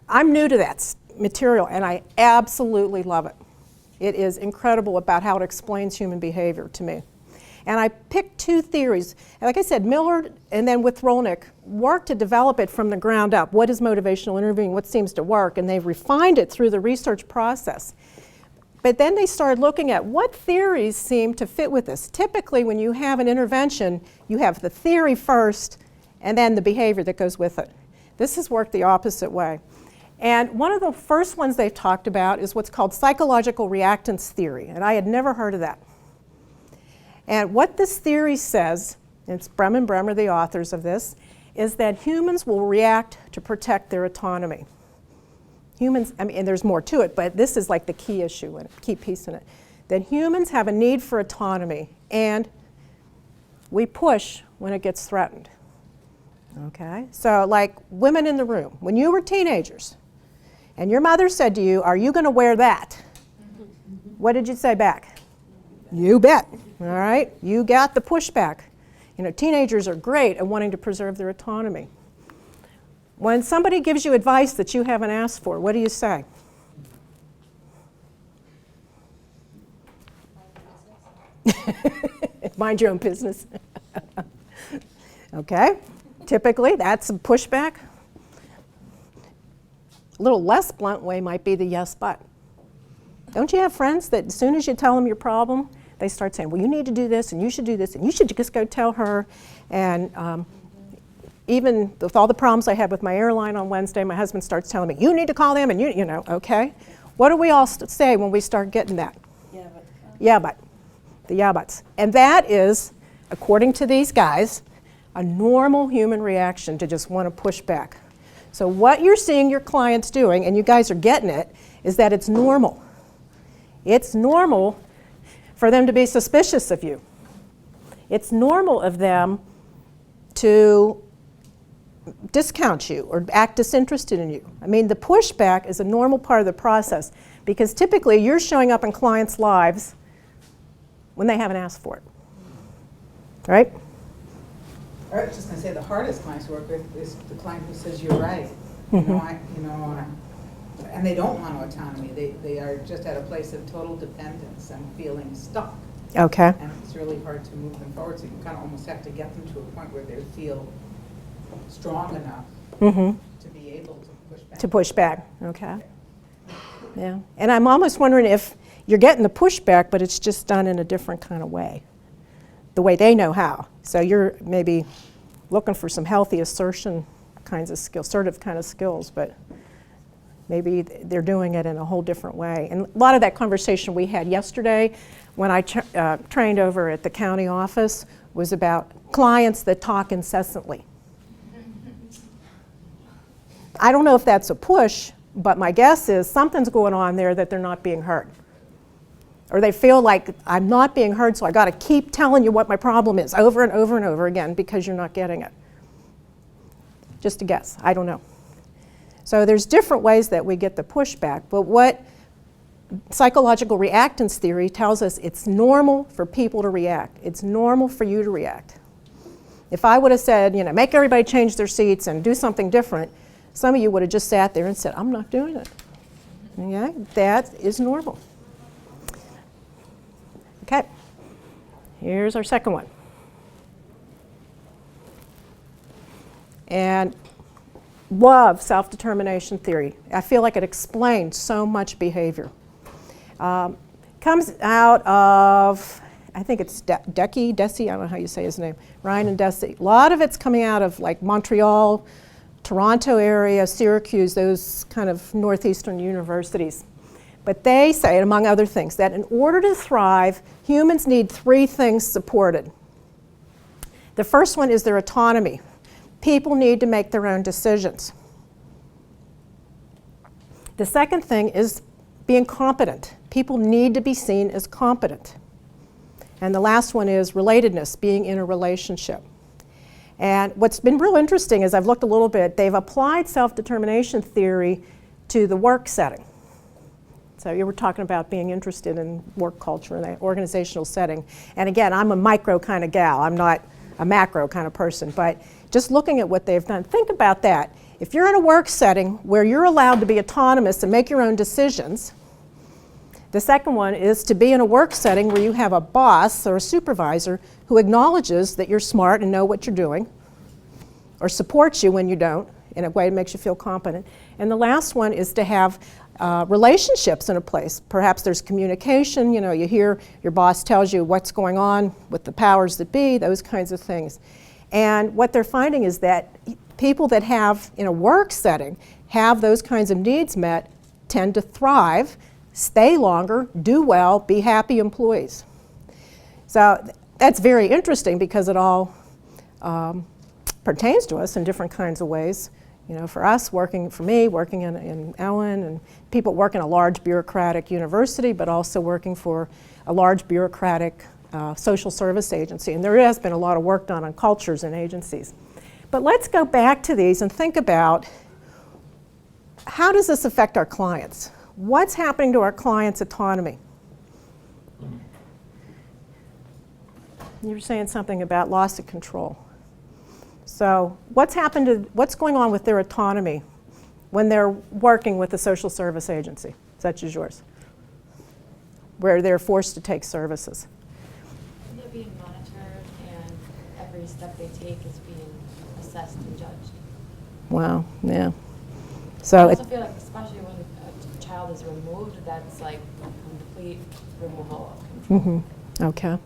I'm new to that material, and I absolutely love it. It is incredible about how it explains human behavior to me. And I picked two theories. And like I said, Miller and then with Rolnick worked to develop it from the ground up. What is motivational interviewing? What seems to work? And they've refined it through the research process. But then they started looking at what theories seem to fit with this. Typically, when you have an intervention, you have the theory first and then the behavior that goes with it. This has worked the opposite way. And one of the first ones they've talked about is what's called psychological reactance theory, and I had never heard of that. And what this theory says, and it's Brehm and Bremer, the authors of this, is that humans will react to protect their autonomy. Humans, and there's more to it, but this is like the key issue and key piece in it, that humans have a need for autonomy, and we push when it gets threatened. Okay, so like women in the room, when you were teenagers, and your mother said to you, are you going to wear that? What did you say back? You bet. All right, you got the pushback. Teenagers are great at wanting to preserve their autonomy. When somebody gives you advice that you haven't asked for, what do you say? Mind your own business. Okay, typically that's a pushback. A little less blunt way might be the yes, but. Don't you have friends that as soon as you tell them your problem, they start saying, well, you need to do this, and you should do this, and you should just go tell her. And even with all the problems I had with my airline on Wednesday, my husband starts telling me, you need to call them, and you know, okay. What do we all say when we start getting that? Yeah, but. Yeah, but. The yeah buts. And that is, according to these guys, a normal human reaction to just want to push back. So what you're seeing your clients doing, and you guys are getting it, is that it's normal. It's normal for them to be suspicious of you. It's normal of them to discount you or act disinterested in you. I mean, the pushback is a normal part of the process because typically you're showing up in clients' lives when they haven't asked for it, right? I was just going to say the hardest clients to work with is the client who says you're right. And they don't want autonomy. They are just at a place of total dependence and feeling stuck. Okay. And it's really hard to move them forward. So you kind of almost have to get them to a point where they feel strong enough to be able to push back. To push back, okay. Yeah, and I'm almost wondering if you're getting the pushback, but it's just done in a different kind of way, the way they know how. So you're maybe looking for some healthy assertion kinds of skills, assertive kind of skills, but maybe they're doing it in a whole different way. And a lot of that conversation we had yesterday when I trained over at the county office was about clients that talk incessantly. I don't know if that's a push, but my guess is something's going on there that they're not being heard. Or they feel like I'm not being heard, so I got to keep telling you what my problem is over and over and over again because you're not getting it. Just a guess, I don't know. So there's different ways that we get the pushback, but what psychological reactance theory tells us it's normal for people to react. It's normal for you to react. If I would have said, make everybody change their seats and do something different, some of you would have just sat there and said, I'm not doing it. Okay? That is normal. Okay, here's our second one. And love self-determination theory. I feel like it explains so much behavior. Comes out of, I think it's Deci, I don't know how you say his name, Ryan and Deci. A lot of it's coming out of like Montreal, Toronto area, Syracuse, those kind of northeastern universities. But they say, among other things, that in order to thrive, humans need 3 things supported. The first one is their autonomy. People need to make their own decisions. The second thing is being competent. People need to be seen as competent. And the last one is relatedness, being in a relationship. And what's been real interesting is I've looked a little bit, they've applied self-determination theory to the work setting. So you were talking about being interested in work culture in an organizational setting. And again, I'm a micro kind of gal. I'm not a macro kind of person. But just looking at what they've done, think about that. If you're in a work setting where you're allowed to be autonomous and make your own decisions, the second one is to be in a work setting where you have a boss or a supervisor who acknowledges that you're smart and know what you're doing, or supports you when you don't, in a way that makes you feel competent. And the last one is to have relationships in a place. Perhaps there's communication, you hear your boss tells you what's going on with the powers that be, those kinds of things. And what they're finding is that people that have, in a work setting, have those kinds of needs met tend to thrive, stay longer, do well, be happy employees. So that's very interesting because it all pertains to us in different kinds of ways. For us, for me, working in Ellen, and people work in a large bureaucratic university, but also working for a large bureaucratic social service agency. And there has been a lot of work done on cultures and agencies. But let's go back to these and think about how does this affect our clients? What's happening to our clients' autonomy? You were saying something about loss of control. So what's going on with their autonomy when they're working with a social service agency, such as yours, where they're forced to take services? They're being monitored, and every step they take is being assessed and judged. Wow, yeah. So I also feel like, especially when a child is removed, that's like a complete removal of control. Okay.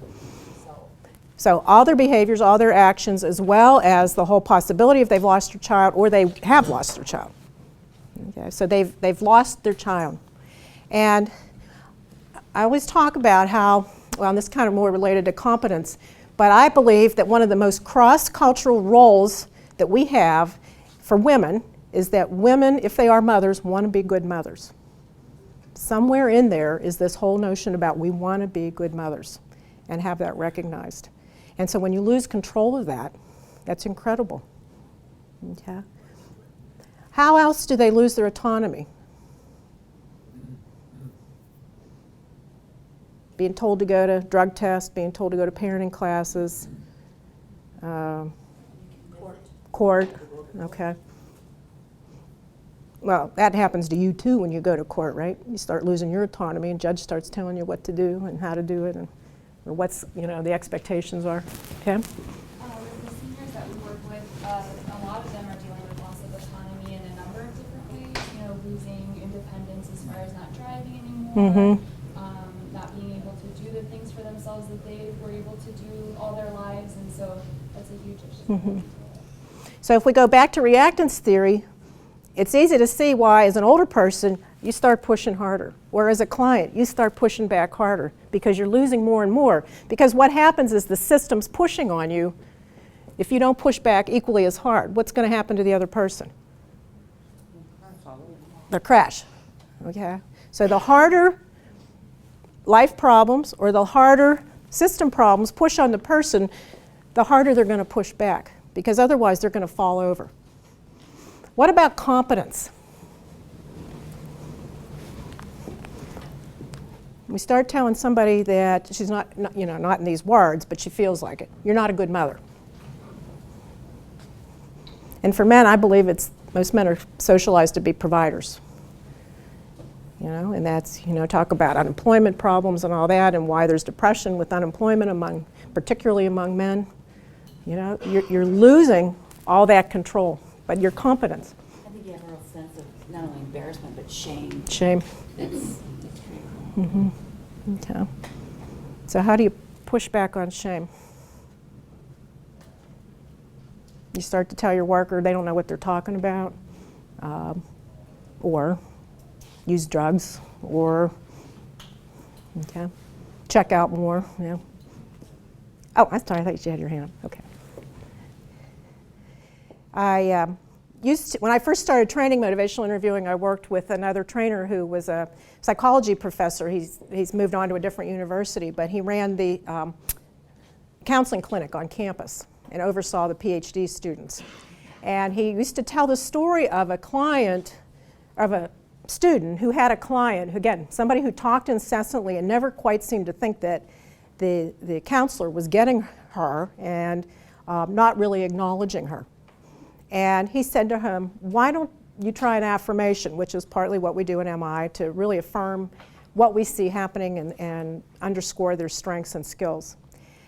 So all their behaviors, all their actions, as well as the whole possibility if they've lost their child or they have lost their child. Okay, so they've lost their child. And I always talk about how, well, this is kind of more related to competence, but I believe that one of the most cross-cultural roles that we have for women is that women, if they are mothers, want to be good mothers. Somewhere in there is this whole notion about we want to be good mothers and have that recognized. And so when you lose control of that, that's incredible. Okay. How else do they lose their autonomy? Being told to go to drug tests, being told to go to parenting classes, court, okay. Well, that happens to you too when you go to court, right? You start losing your autonomy and judge starts telling you what to do and how to do it, and or what's, the expectations are. Okay? The seniors that we work with, a lot of them are dealing with loss of autonomy in a number of different ways. Losing independence as far as not driving anymore, not being able to do the things for themselves that they were able to do all their lives, and so that's a huge issue. So if we go back to reactance theory, it's easy to see why, as an older person, you start pushing harder. Or as a client, you start pushing back harder because you're losing more and more. Because what happens is the system's pushing on you. If you don't push back equally as hard, what's going to happen to the other person? They'll crash. Okay? So the harder life problems or the harder system problems push on the person, the harder they're going to push back. Because otherwise they're going to fall over. What about competence? We start telling somebody that she's not in these words, but she feels like it. You're not a good mother. And for men, I believe most men are socialized to be providers. And that's, talk about unemployment problems and all that, and why there's depression with unemployment particularly among men. You're losing all that control, but your competence. I think you have a real sense of not only embarrassment, but shame. Shame. It's Okay. So how do you push back on shame? You start to tell your worker they don't know what they're talking about, or use drugs, or check out more. Oh, I'm sorry, I thought you had your hand up. Okay. When I first started training motivational interviewing, I worked with another trainer who was a psychology professor. He's moved on to a different university, but he ran the counseling clinic on campus and oversaw the Ph.D. students. And he used to tell the story of a student who had a client, somebody who talked incessantly and never quite seemed to think that the counselor was getting her and not really acknowledging her. And he said to him, why don't you try an affirmation, which is partly what we do in MI, to really affirm what we see happening and underscore their strengths and skills.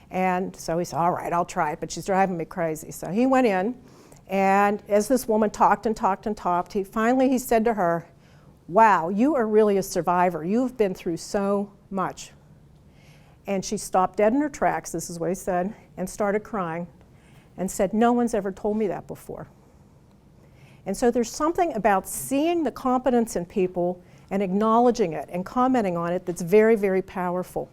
And so he said, all right, I'll try it, but she's driving me crazy. So he went in, and as this woman talked and talked and talked, he said to her, wow, you are really a survivor. You've been through so much. And she stopped dead in her tracks, this is what he said, and started crying. And said, no one's ever told me that before. And so there's something about seeing the competence in people and acknowledging it and commenting on it that's very, very powerful.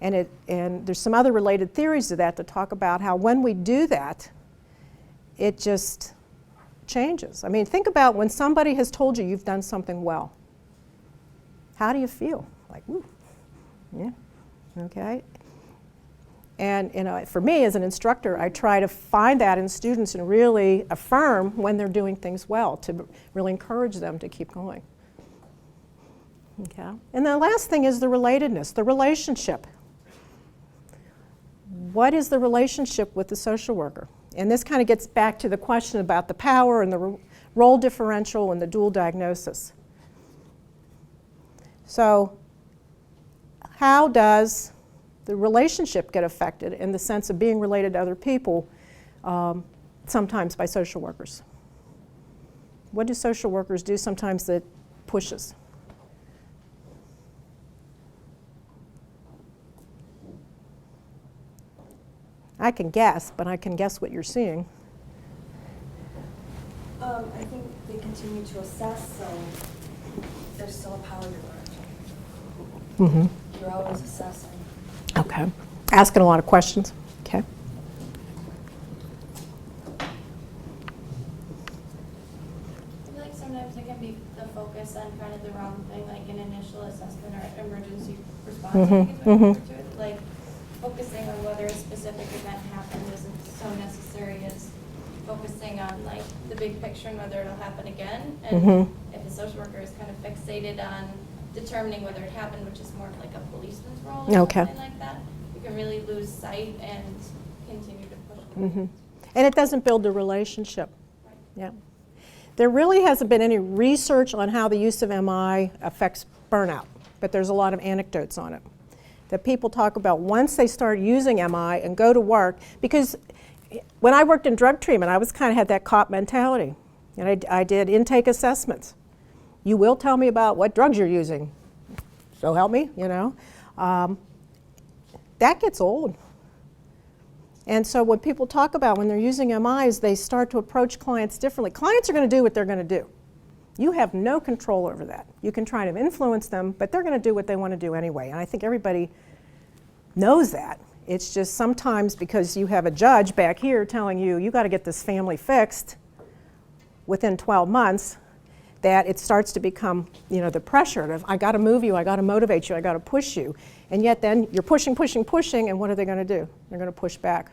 And there's some other related theories to that to talk about how when we do that, it just changes. I mean, think about when somebody has told you you've done something well. How do you feel? Like, ooh, yeah, okay. And for me as an instructor, I try to find that in students and really affirm when they're doing things well, to really encourage them to keep going. Okay. And the last thing is the relatedness, the relationship. What is the relationship with the social worker? And this kind of gets back to the question about the power and the role differential and the dual diagnosis. So how does the relationship get affected in the sense of being related to other people, sometimes by social workers? What do social workers do sometimes that pushes? I can guess, but I can guess what you're seeing. I think they continue to assess, so there's still a power differential. You're always assessing. Okay. Asking a lot of questions. Okay. I feel like sometimes it can be the focus on kind of the wrong thing, like an initial assessment or emergency response. I think is what you refer to it. Like focusing on whether a specific event happened isn't so necessary as focusing on like the big picture and whether it'll happen again. And if a social worker is kind of fixated on determining whether it happened, which is more like a policeman's role or something like that, you can really lose sight and continue to push. And it doesn't build the relationship. Right. Yeah. There really hasn't been any research on how the use of MI affects burnout, but there's a lot of anecdotes on it. That people talk about once they start using MI and go to work, because when I worked in drug treatment, I was kind of had that cop mentality. And I did intake assessments. You will tell me about what drugs you're using. So help me, you know. That gets old. And so what people talk about when they're using MIs, they start to approach clients differently. Clients are going to do what they're going to do. You have no control over that. You can try to influence them, but they're going to do what they want to do anyway. And I think everybody knows that. It's just sometimes because you have a judge back here telling you, you got to get this family fixed within 12 months, that it starts to become, you know, the pressure of, I got to move you, I got to motivate you, I got to push you. And yet then you're pushing, and what are they going to do? They're going to push back,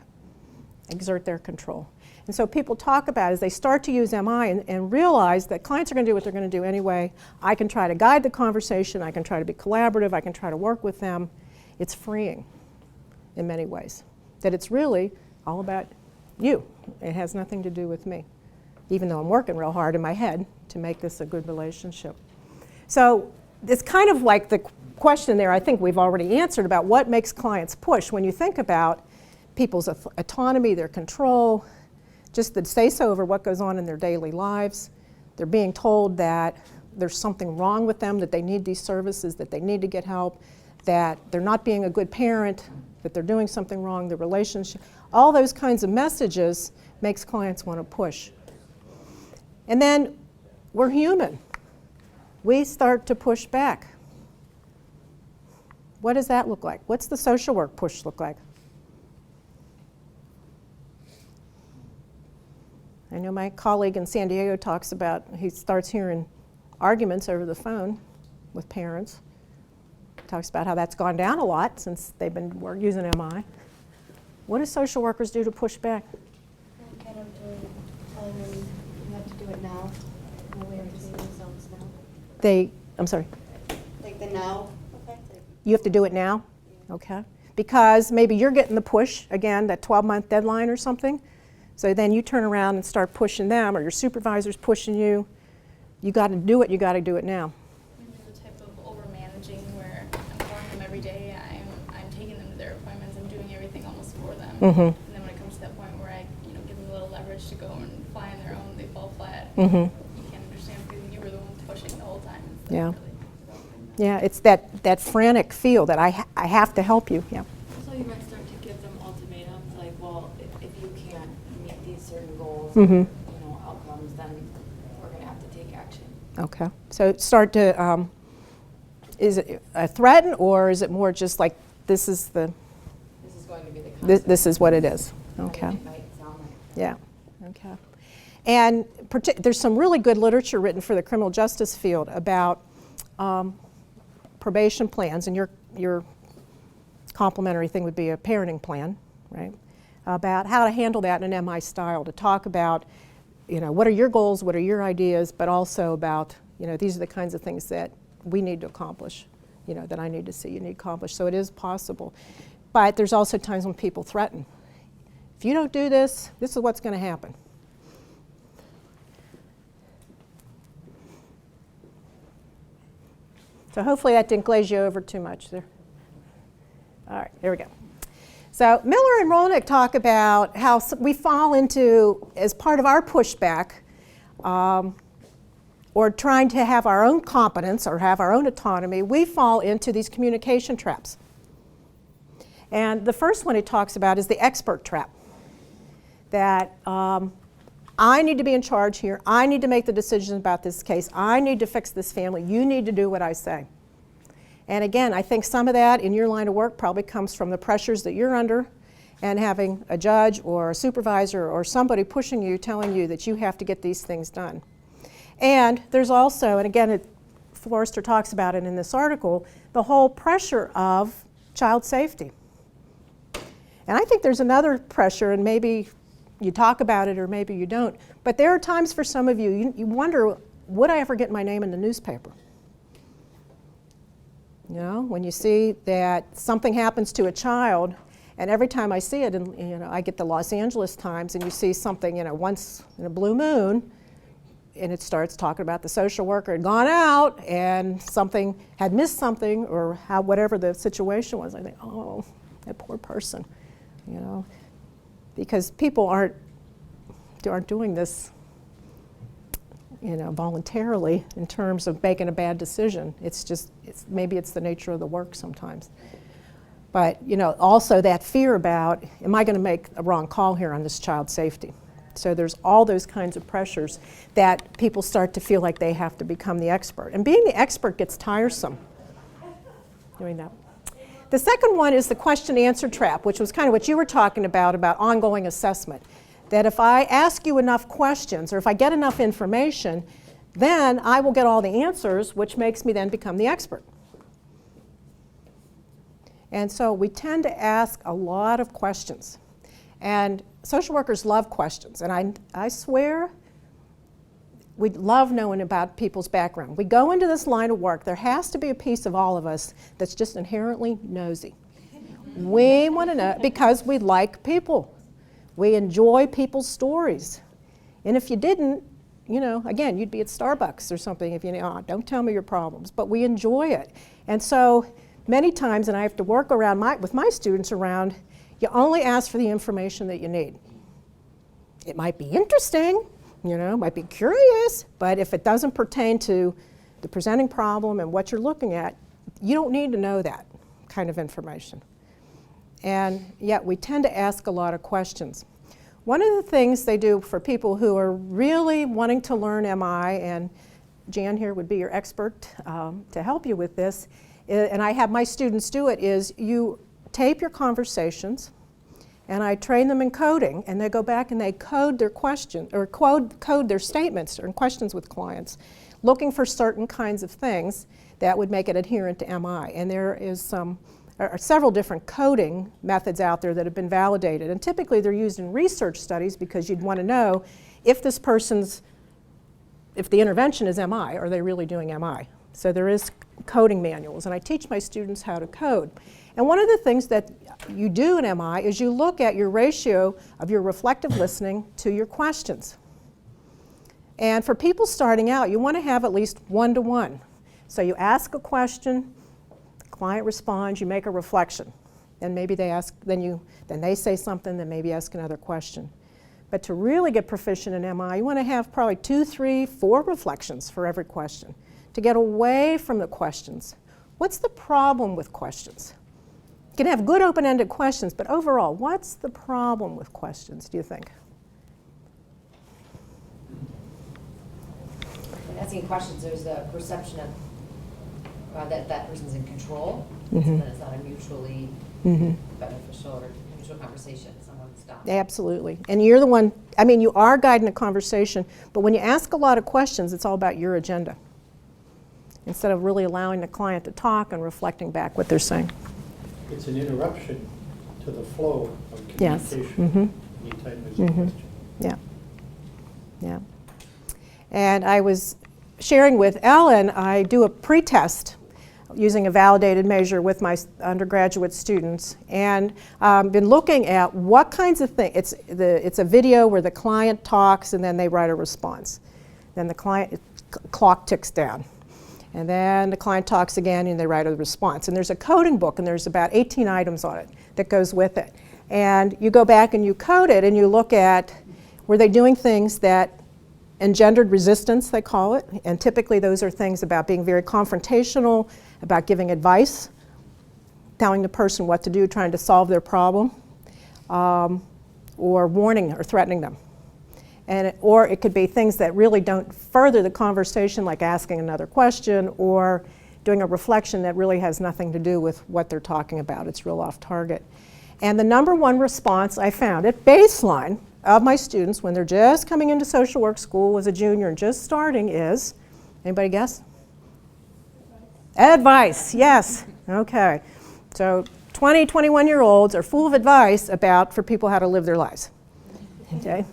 exert their control. And so people talk about as they start to use MI and realize that clients are going to do what they're going to do anyway. I can try to guide the conversation, I can try to be collaborative, I can try to work with them. It's freeing in many ways. That it's really all about you. It has nothing to do with me, even though I'm working real hard in my head to make this a good relationship. So it's kind of like the question there I think we've already answered about what makes clients push. When you think about people's autonomy, their control, just the say-so over what goes on in their daily lives, they're being told that there's something wrong with them, that they need these services, that they need to get help, that they're not being a good parent, that they're doing something wrong, the relationship, all those kinds of messages makes clients want to push. And then we're human. We start to push back. What does that look like? What's the social work push look like? I know my colleague in San Diego talks about, he starts hearing arguments over the phone with parents. Talks about how that's gone down a lot since they've been using MI. What do social workers do to push back? Kind of telling them you have to do it now. No way of seeing themselves now. I'm sorry. Like the now effect? You have to do it now? Okay. Because maybe you're getting the push, again, that 12-month deadline or something. So then you turn around and start pushing them, or your supervisor's pushing you. You got to do it, you got to do it now. Maybe the type of over-managing where I'm calling them every day, I'm taking them to their appointments, I'm doing everything almost for them. And then when it comes to that point where I give them a little leverage to go and fly on their own, they fall flat. You can't understand because you were the one pushing the whole time. Yeah. Yeah, it's that frantic feel that I have to help you. Yeah. So you might start to give them ultimatums like, well, if you can't meet these certain goals, outcomes, then we're going to have to take action. Okay. So start to, is it a threat, or is it more just like this is going to be the concept. This is what it is. Okay. It might sound like that. Yeah. Okay. And there's some really good literature written for the criminal justice field about probation plans, and your complementary thing would be a parenting plan, right? About how to handle that in an MI style, to talk about, what are your goals, what are your ideas, but also about, these are the kinds of things that we need to accomplish, that I need to see you need accomplished. So it is possible. But there's also times when people threaten. If you don't do this, this is what's going to happen. So hopefully that didn't glaze you over too much there. All right, there we go. So Miller and Rolnick talk about how we fall into, as part of our pushback, or trying to have our own competence or have our own autonomy, we fall into these communication traps. And the first one it talks about is the expert trap. That I need to be in charge here. I need to make the decisions about this case. I need to fix this family. You need to do what I say. And again, I think some of that in your line of work probably comes from the pressures that you're under and having a judge or a supervisor or somebody pushing you, telling you that you have to get these things done. And there's also, and again, Forrester talks about it in this article, the whole pressure of child safety. And I think there's another pressure, and maybe you talk about it or maybe you don't, but there are times for some of you, you wonder, would I ever get my name in the newspaper? You know, when you see that something happens to a child, and every time I see it, and you know, I get the Los Angeles Times, and you see something, you know, once in a blue moon, and it starts talking about the social worker had gone out and something had missed something, or how whatever the situation was. I think, oh, that poor person, you know, because people aren't doing this, you know, voluntarily in terms of making a bad decision. Maybe it's the nature of the work sometimes. But, you know, also that fear about, am I going to make a wrong call here on this child's safety? So there's all those kinds of pressures that people start to feel like they have to become the expert. And being the expert gets tiresome doing that. The second one is the question-answer trap, which was kind of what you were talking about ongoing assessment. That if I ask you enough questions, or if I get enough information, then I will get all the answers, which makes me then become the expert. And so we tend to ask a lot of questions. And social workers love questions. And I swear, we love knowing about people's background. We go into this line of work, there has to be a piece of all of us that's just inherently nosy. We want to know, because we like people. We enjoy people's stories. And if you didn't, you know, again, you'd be at Starbucks or something if you know, oh, don't tell me your problems. But we enjoy it. And so many times, and I have to work around with my students around, you only ask for the information that you need. It might be interesting, you know, might be curious, but if it doesn't pertain to the presenting problem and what you're looking at, you don't need to know that kind of information. And yet we tend to ask a lot of questions. One of the things they do for people who are really wanting to learn MI, and Jan here would be your expert to help you with this, and I have my students do it, is you tape your conversations, and I train them in coding, and they go back and they code their question, or code their statements or questions with clients, looking for certain kinds of things that would make it adherent to MI. And there are several different coding methods out there that have been validated, and typically they're used in research studies because you'd want to know if the intervention is MI, are they really doing MI? So there is coding manuals, and I teach my students how to code. And one of the things that you do in MI is you look at your ratio of your reflective listening to your questions. And for people starting out, you want to have at least 1-to-1. So you ask a question, the client responds, you make a reflection. And maybe they ask, then they say something, then maybe ask another question. But to really get proficient in MI, you want to have probably 2, 3, 4 reflections for every question. To get away from the questions. What's the problem with questions? You can have good open-ended questions, but overall, what's the problem with questions, do you think? In asking questions, there's a perception of that person's in control, Mm-hmm. so that it's not a mutually beneficial or mutual conversation. Someone's done. Absolutely. And you're the one, I mean, you are guiding a conversation, but when you ask a lot of questions, it's all about your agenda, instead of really allowing the client to talk and reflecting back what they're saying. It's an interruption to the flow of Yes. communication. Anytime there's a question. Yeah. Yeah. And I was sharing with Ellen, I do a pre-test using a validated measure with my undergraduate students, and been looking at what kinds of things. It's a video where the client talks and then they write a response. Then the clock ticks down. And then the client talks again and they write a response. And there's a coding book, and there's about 18 items on it that goes with it. And you go back and you code it and you look at, were they doing things that engendered resistance, they call it. And typically those are things about being very confrontational, about giving advice, telling the person what to do, trying to solve their problem, or warning or threatening them. Or it could be things that really don't further the conversation, like asking another question or doing a reflection that really has nothing to do with what they're talking about. It's real off target. And the number one response I found at baseline of my students when they're just coming into social work school as a junior and just starting is, anybody guess? Advice, yes. Okay. So 20, 21-year-olds are full of advice for people how to live their lives. Okay?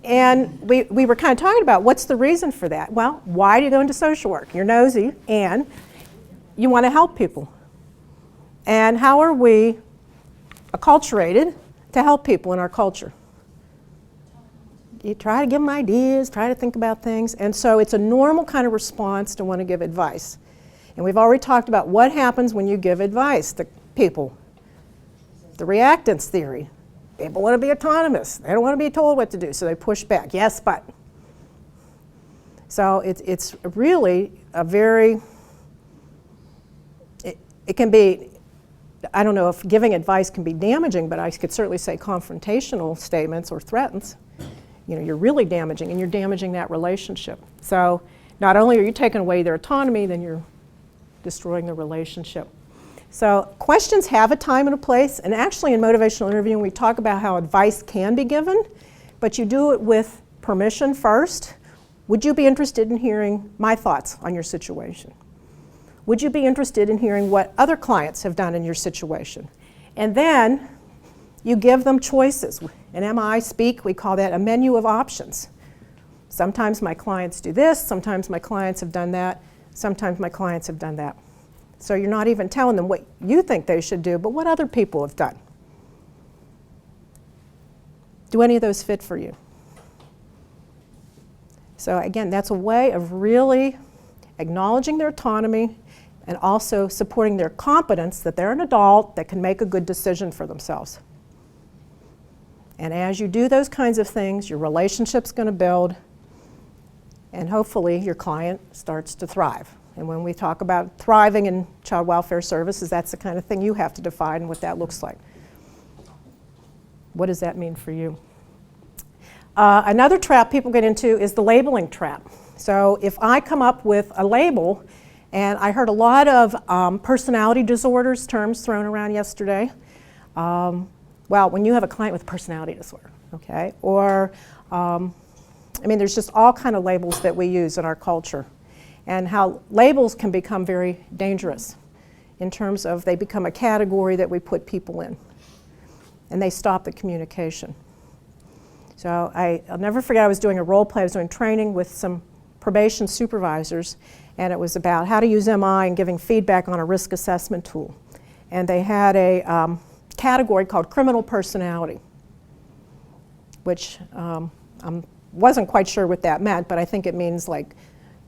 And we were kind of talking about what's the reason for that. Well, why do you go into social work? You're nosy and you want to help people. And how are we acculturated to help people in our culture? You try to give them ideas, try to think about things. And so it's a normal kind of response to want to give advice. And we've already talked about what happens when you give advice to people. The reactance theory. People want to be autonomous. They don't want to be told what to do, so they push back. Yes, but. So it's really a very, it can be, I don't know if giving advice can be damaging, but I could certainly say confrontational statements or threats. You're really damaging, and you're damaging that relationship. So not only are you taking away their autonomy, then you're destroying the relationship. So questions have a time and a place, and actually in motivational interviewing we talk about how advice can be given, but you do it with permission first. Would you be interested in hearing my thoughts on your situation? Would you be interested in hearing what other clients have done in your situation? And then you give them choices. In MI speak, we call that a menu of options. Sometimes my clients do this, sometimes my clients have done that, sometimes my clients have done that. So you're not even telling them what you think they should do, but what other people have done. Do any of those fit for you? So again, that's a way of really acknowledging their autonomy and also supporting their competence that they're an adult that can make a good decision for themselves. And as you do those kinds of things, your relationship's going to build, and hopefully your client starts to thrive. And when we talk about thriving in child welfare services, that's the kind of thing you have to define what that looks like. What does that mean for you? Another trap people get into is the labeling trap. So if I come up with a label, and I heard a lot of personality disorders terms thrown around yesterday. Well, when you have a client with personality disorder, okay? Or, there's just all kind of labels that we use in our culture. And how labels can become very dangerous in terms of they become a category that we put people in. And they stop the communication. So I'll never forget, I was doing a role play, I was doing training with some probation supervisors, and it was about how to use MI and giving feedback on a risk assessment tool. And they had a category called criminal personality, which I wasn't quite sure what that meant, but I think it means like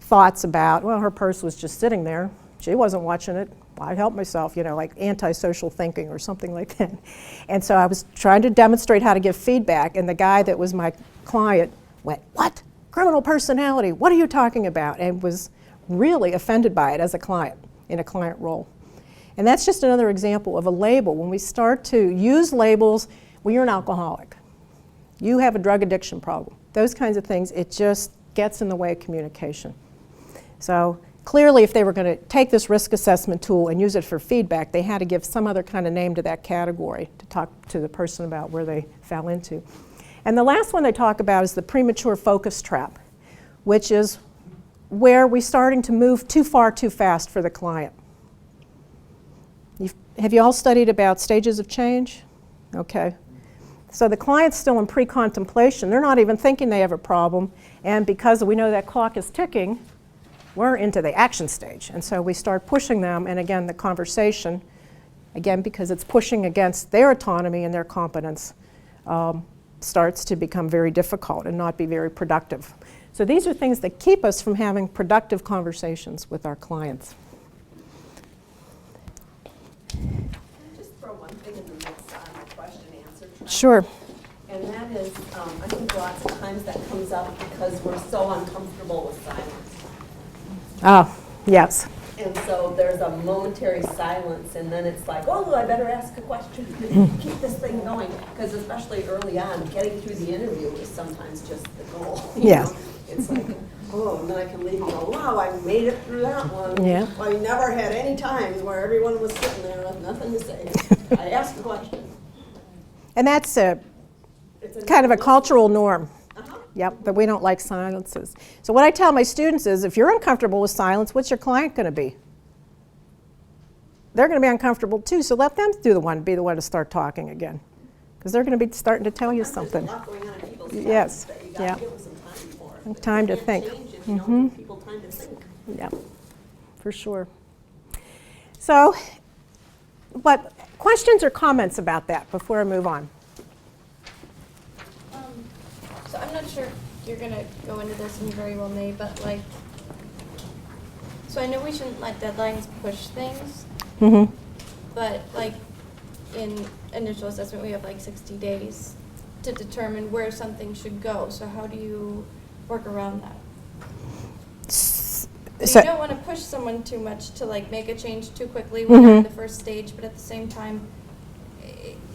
thoughts about, well, her purse was just sitting there. She wasn't watching it. I'd help myself, like antisocial thinking or something like that. And so I was trying to demonstrate how to give feedback, and the guy that was my client went, "What? Criminal personality? What are you talking about?" And was really offended by it as a client, in a client role. And that's just another example of a label. When we start to use labels, well, you're an alcoholic. You have a drug addiction problem. Those kinds of things, it just gets in the way of communication. So clearly, if they were going to take this risk assessment tool and use it for feedback, they had to give some other kind of name to that category to talk to the person about where they fell into. And the last one they talk about is the premature focus trap, which is where we're starting to move too far too fast for the client. Have you all studied about stages of change? Okay. So the client's still in pre-contemplation. They're not even thinking they have a problem. And because we know that clock is ticking, we're into the action stage. And so we start pushing them. And again, the conversation, again, because it's pushing against their autonomy and their competence, starts to become very difficult and not be very productive. So these are things that keep us from having productive conversations with our clients. Can I just throw one thing in the mix on the question answer track? Sure. And that is, I think lots of times that comes up because we're so uncomfortable with silence. Oh, yes. And so there's a momentary silence, and then it's like, oh, I better ask a question, keep this thing going. Because especially early on, getting through the interview is sometimes just the goal. you Yes. know? It's like, oh, and then I can leave and go, wow, I made it through that one. Yeah. I never had any times where everyone was sitting there with nothing to say. I asked a question. And that's a kind of a cultural norm. Yep, but we don't like silences. So what I tell my students is, if you're uncomfortable with silence, what's your client going to be? They're going to be uncomfortable too, so let them be the one to start talking again, because they're going to be starting to tell you something. There's a lot going on in people's Yes, lives that you yeah. gotta give them some time for. Time to You can't think. change if you don't give people time to think. Yep, for sure. So, what questions or comments about that before I move on? So I'm not sure if you're gonna go into this, and you very well may, but like, so I know we shouldn't let deadlines push things, Mm-hmm. but like in initial assessment, we have like 60 days to determine where something should go. So how do you work around that? So you don't want to push someone too much to like make a change too quickly when you're in the first stage, but at the same time,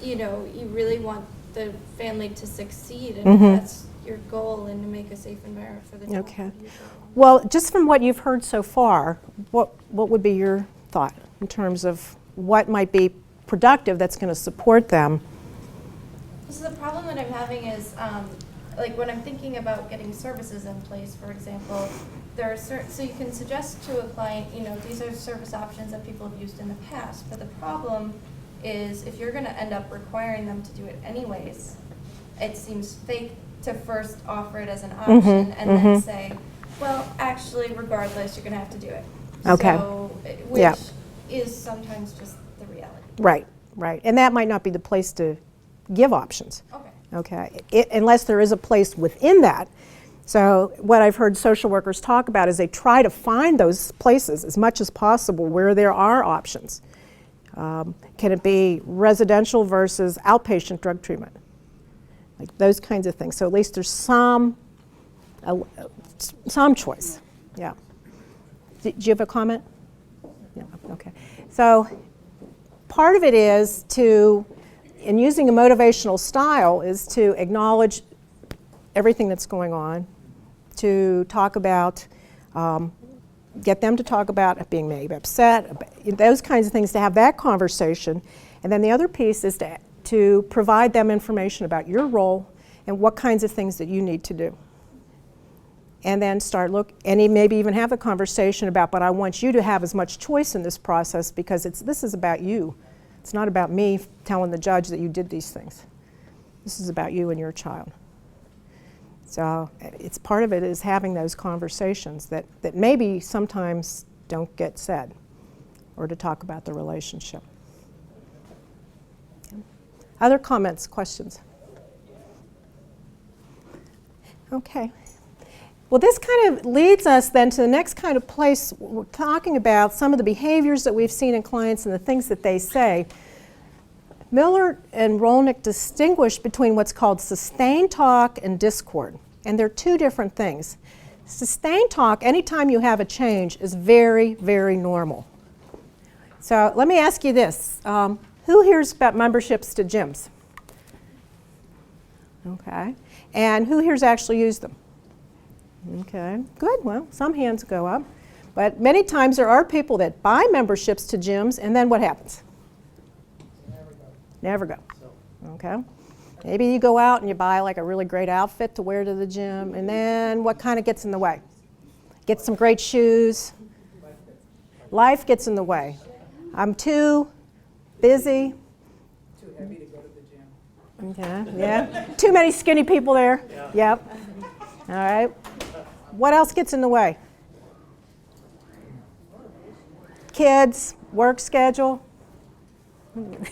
you know, you really want the family to succeed, and that's your goal, and to make a safe environment for the child. Okay. Well, just from what you've heard so far, what would be your thought in terms of what might be productive that's going to support them? So the problem that I'm having is, like when I'm thinking about getting services in place, for example, there are certain, so you can suggest to a client, you know, these are service options that people have used in the past, but the problem is if you're going to end up requiring them to do it anyways, it seems fake to first offer it as an option and then say, well, actually, regardless, you're going to have to do it. Okay. So, which is sometimes just the reality. Right, right. And that might not be the place to give options. Okay. Unless there is a place within that. So what I've heard social workers talk about is they try to find those places as much as possible where there are options. Can it be residential versus outpatient drug treatment? Like those kinds of things. So at least there's some choice. Yeah. Did you have a comment? Yeah. Okay. So part of it is to, in using a motivational style, is to acknowledge everything that's going on, to talk about, get them to talk about being maybe upset, those kinds of things, to have that conversation. And then the other piece is to provide them information about your role and what kinds of things that you need to do. And then and maybe even have a conversation about, but I want you to have as much choice in this process because this is about you. It's not about me telling the judge that you did these things. This is about you and your child. So it's part of it is having those conversations that maybe sometimes don't get said, or to talk about the relationship. Okay. Other comments, questions? Okay. Well, this kind of leads us then to the next kind of place. We're talking about some of the behaviors that we've seen in clients and the things that they say. Miller and Rolnick distinguish between what's called sustained talk and discord, and they're two different things. Sustained talk, anytime you have a change, is very, very normal. So let me ask you this. Who hears about memberships to gyms? Okay. And who here's actually used them? Okay, good. Well, some hands go up. But many times there are people that buy memberships to gyms, and then what happens? Never go. Okay. Maybe you go out and you buy like a really great outfit to wear to the gym, and then what kind of gets in the way? Get some great shoes. Life gets in the way. I'm too busy. Too heavy to go to the gym. Okay, yeah. Too many skinny people there. Yep. All right. What else gets in the way? Kids, work schedule. You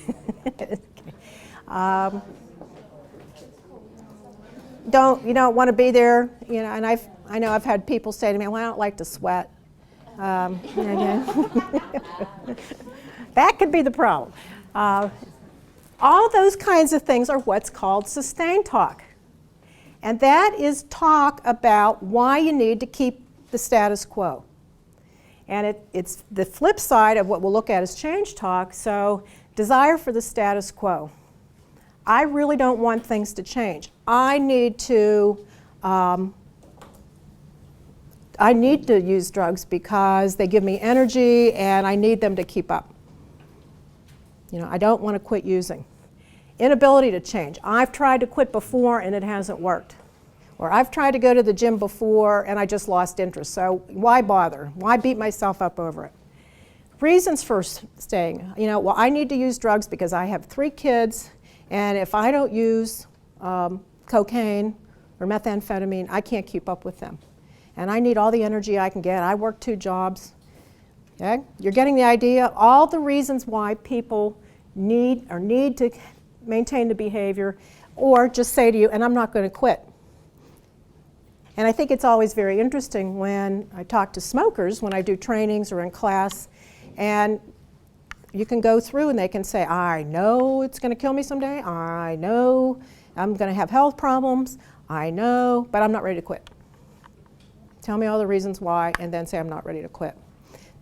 don't want to be there, you know. And I know I've had people say to me, "Well, I don't like to sweat." That could be the problem. All those kinds of things are what's called sustained talk. And that is talk about why you need to keep the status quo. And it's the flip side of what we'll look at as change talk. So desire for the status quo. I really don't want things to change. I need to use drugs because they give me energy and I need them to keep up. You know, I don't want to quit using. Inability to change. I've tried to quit before and it hasn't worked. Or I've tried to go to the gym before and I just lost interest. So why bother? Why beat myself up over it? Reasons for staying. You know, well, I need to use drugs because I have 3 kids, and if I don't use cocaine or methamphetamine, I can't keep up with them. And I need all the energy I can get. I work 2 jobs. Okay? You're getting the idea? All the reasons why people need to maintain the behavior, or just say to you, and I'm not going to quit. And I think it's always very interesting when I talk to smokers, when I do trainings or in class, and you can go through and they can say, I know it's going to kill me someday, I know I'm going to have health problems, I know, but I'm not ready to quit. Tell me all the reasons why, and then say I'm not ready to quit.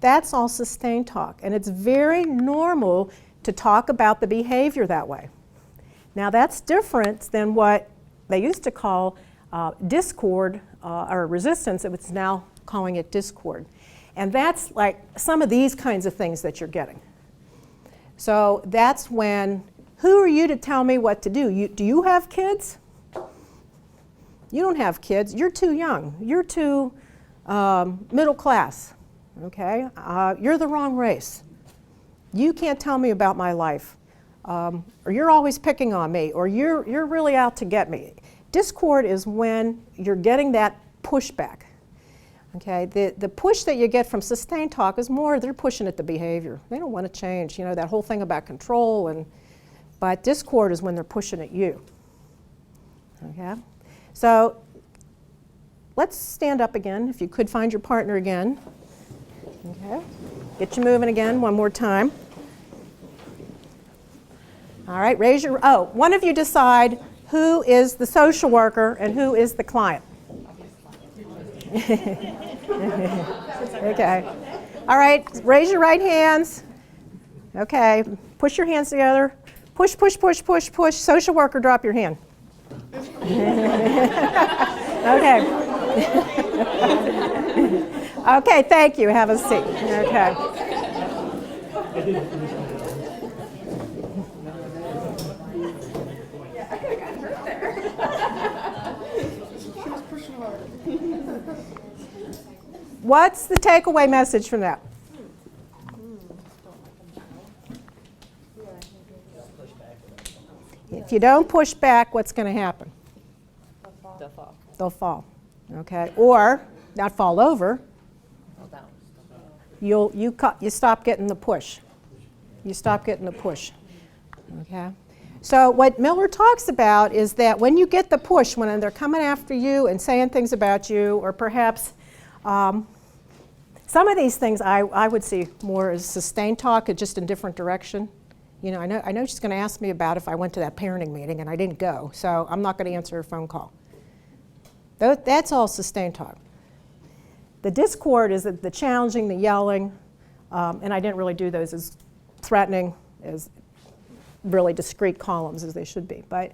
That's all sustained talk, and it's very normal to talk about the behavior that way. Now that's different than what they used to call discord or resistance. It's now calling it discord. And that's like some of these kinds of things that you're getting. So that's when, who are you to tell me what to do? Do you have kids? You don't have kids. You're too young. You're too middle class. Okay? You're the wrong race. You can't tell me about my life. Or you're always picking on me. Or you're really out to get me. Discord is when you're getting that pushback. Okay, the push that you get from sustained talk is more they're pushing at the behavior. They don't want to change, you know, that whole thing about control, but discord is when they're pushing at you. Okay, so let's stand up again, if you could find your partner again. Okay, get you moving again one more time. All right, one of you decide who is the social worker and who is the client. Okay. All right, raise your right hands. Okay, push your hands together. Push, push, push, push, push. Social worker, drop your hand. Okay. Okay, thank you. Have a seat. Okay. What's the takeaway message from that? If you don't push back, what's going to happen? They'll fall. They'll fall. Okay, or not fall over. You stop getting the push. You stop getting the push. Okay. So what Miller talks about is that when you get the push, when they're coming after you and saying things about you, or perhaps some of these things I would see more as sustained talk, just in different direction. You know, I know she's going to ask me about if I went to that parenting meeting and I didn't go, so I'm not going to answer her phone call. That's all sustained talk. The discord is the challenging, the yelling, and I didn't really do those as threatening, as really discrete columns as they should be. But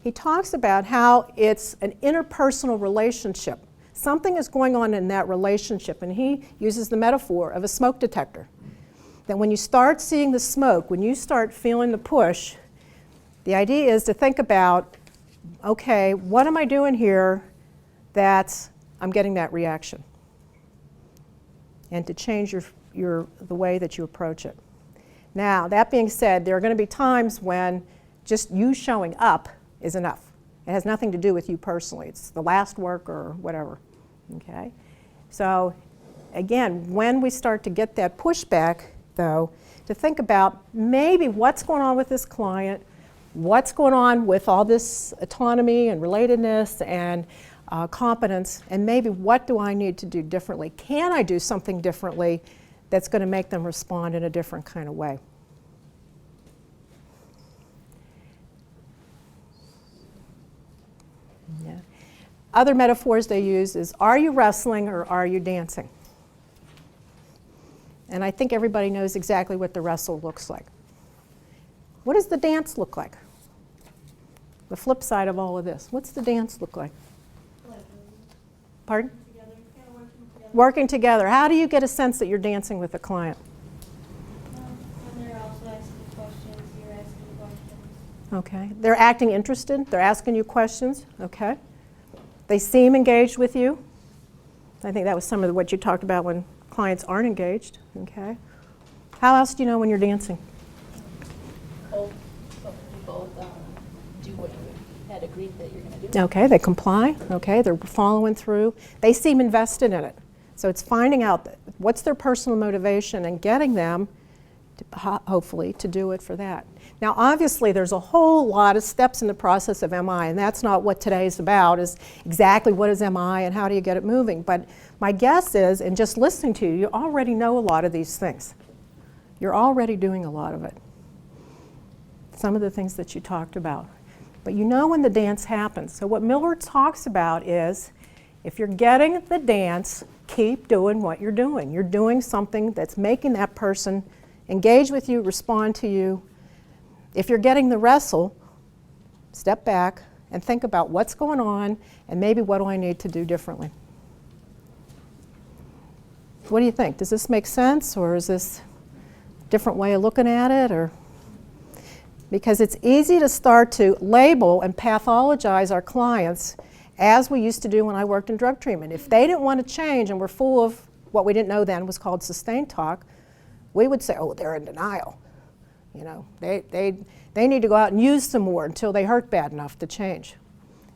he talks about how it's an interpersonal relationship. Something is going on in that relationship, and he uses the metaphor of a smoke detector. That when you start seeing the smoke, when you start feeling the push, the idea is to think about, okay, what am I doing here that I'm getting that reaction? And to change the way that you approach it. Now, that being said, there are going to be times when just you showing up is enough. It has nothing to do with you personally. It's the last work or whatever. Okay? So, again, when we start to get that pushback, though, to think about maybe what's going on with this client, what's going on with all this autonomy and relatedness and competence, and maybe what do I need to do differently? Can I do something differently that's going to make them respond in a different kind of way? Yeah. Other metaphors they use is, are you wrestling or are you dancing? And I think everybody knows exactly what the wrestle looks like. What does the dance look like? The flip side of all of this. What's the dance look like? Pardon? Working together. How do you get a sense that you're dancing with a client? When they're also asking questions, you're asking questions. Okay. They're acting interested. They're asking you questions. Okay. They seem engaged with you. I think that was some of what you talked about when clients aren't engaged. Okay. How else do you know when you're dancing? Both people do what you had agreed that you're going to do. Okay, they comply. Okay, they're following through. They seem invested in it. So it's finding out what's their personal motivation and getting them, hopefully, to do it for that. Now, obviously, there's a whole lot of steps in the process of MI, and that's not what today is about, is exactly what is MI and how do you get it moving. But my guess is, and just listening to you, you already know a lot of these things. You're already doing a lot of it. Some of the things that you talked about. But you know when the dance happens. So what Miller talks about is, if you're getting the dance, keep doing what you're doing. You're doing something that's making that person engage with you, respond to you. If you're getting the wrestle, step back and think about what's going on and maybe what do I need to do differently. What do you think? Does this make sense, or is this a different way of looking at it? Or because it's easy to start to label and pathologize our clients as we used to do when I worked in drug treatment. If they didn't want to change and were full of what we didn't know then was called sustained talk, we would say, oh, they're in denial. You know, they need to go out and use some more until they hurt bad enough to change.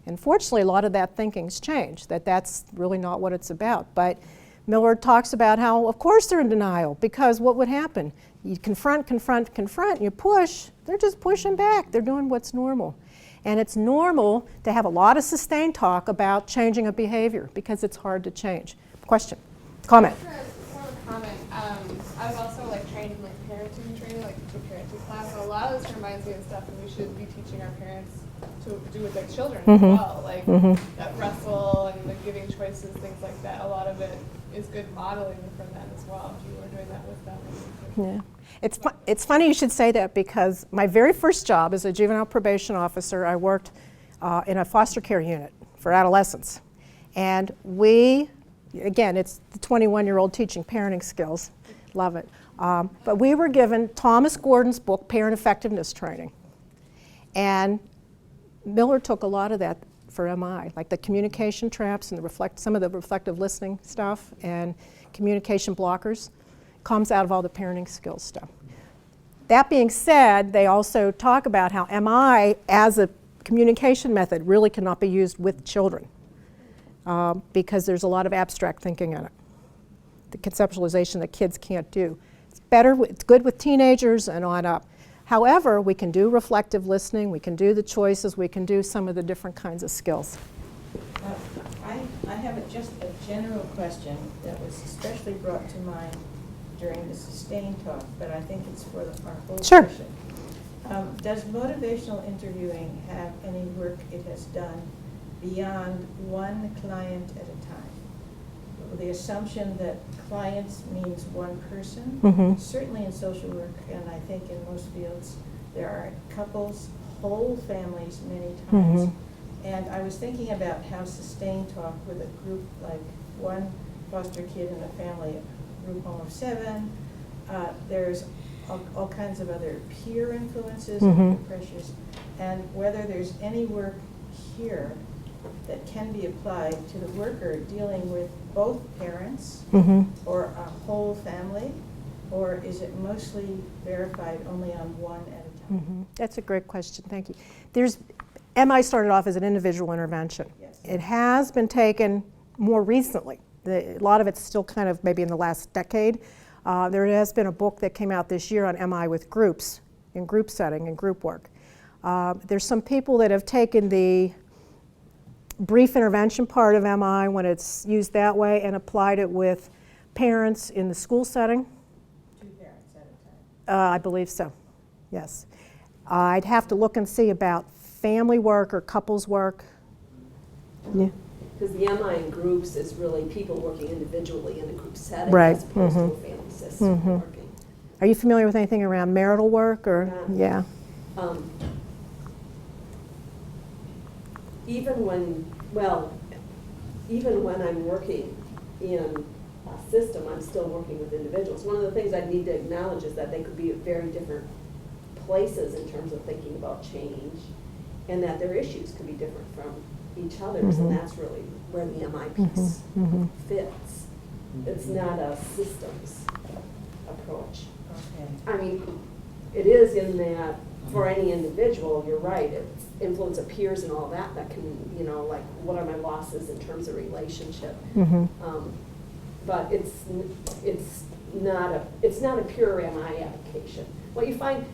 Unfortunately, a lot of that thinking's changed, that's really not what it's about. But Miller talks about how, of course, they're in denial, because what would happen? You confront, you push, they're just pushing back. They're doing what's normal. And it's normal to have a lot of sustained talk about changing a behavior because it's hard to change. Question? Comment? More of a comment. I was also trained in parenting training, the parenting class. So a lot of this reminds me of stuff that we should be teaching our parents to do with children as well. That wrestle and the giving choices, things like that. A lot of it is good modeling for them as well. If you were doing that with them. Yeah. It's funny you should say that, because my very first job as a juvenile probation officer, I worked in a foster care unit for adolescents. And again, it's the 21-year-old teaching parenting skills. Love it. But we were given Thomas Gordon's book, Parent Effectiveness Training. And Miller took a lot of that for MI, like the communication traps and some of the reflective listening stuff and communication blockers. Comes out of all the parenting skills stuff. That being said, they also talk about how MI as a communication method really cannot be used with children because there's a lot of abstract thinking in it. The conceptualization that kids can't do. It's good with teenagers and on up. However, we can do reflective listening, we can do the choices, we can do some of the different kinds of skills. I have just a general question that was especially brought to mind during the sustained talk, but I think it's for our whole session. Does motivational interviewing have any work it has done beyond one client at a time? The assumption that clients means one person, certainly in social work, and I think in most fields, there are couples, whole families many times. And I was thinking about how sustained talk with a group, like one foster kid in a family, group home of 7. There's all kinds of other peer influences and pressures, and whether there's any work here that can be applied to the worker dealing with both parents or a whole family, or is it mostly verified only on one at a time? That's a great question, thank you. MI started off as an individual intervention. Yes. It has been taken more recently. A lot of it's still kind of maybe in the last decade. There has been a book that came out this year on MI with groups, in group setting and group work. There's some people that have taken the brief intervention part of MI when it's used that way and applied it with parents in the school setting. 2 parents at a time? I believe so, yes. I'd have to look and see about family work or couples work. Yeah. Because the MI in groups is really people working individually in a group setting Right. as opposed to a family system working. Are you familiar with anything around marital work or, yeah? Even when I'm working in a system, I'm still working with individuals. One of the things I need to acknowledge is that they could be at very different places in terms of thinking about change, and that their issues could be different from each other's, and that's really where the MI piece fits. It's not a systems approach. I mean, it is in that for any individual, you're right, it's influence of peers and all that can, you know, like what are my losses in terms of relationship. But it's not a pure MI application. What you find,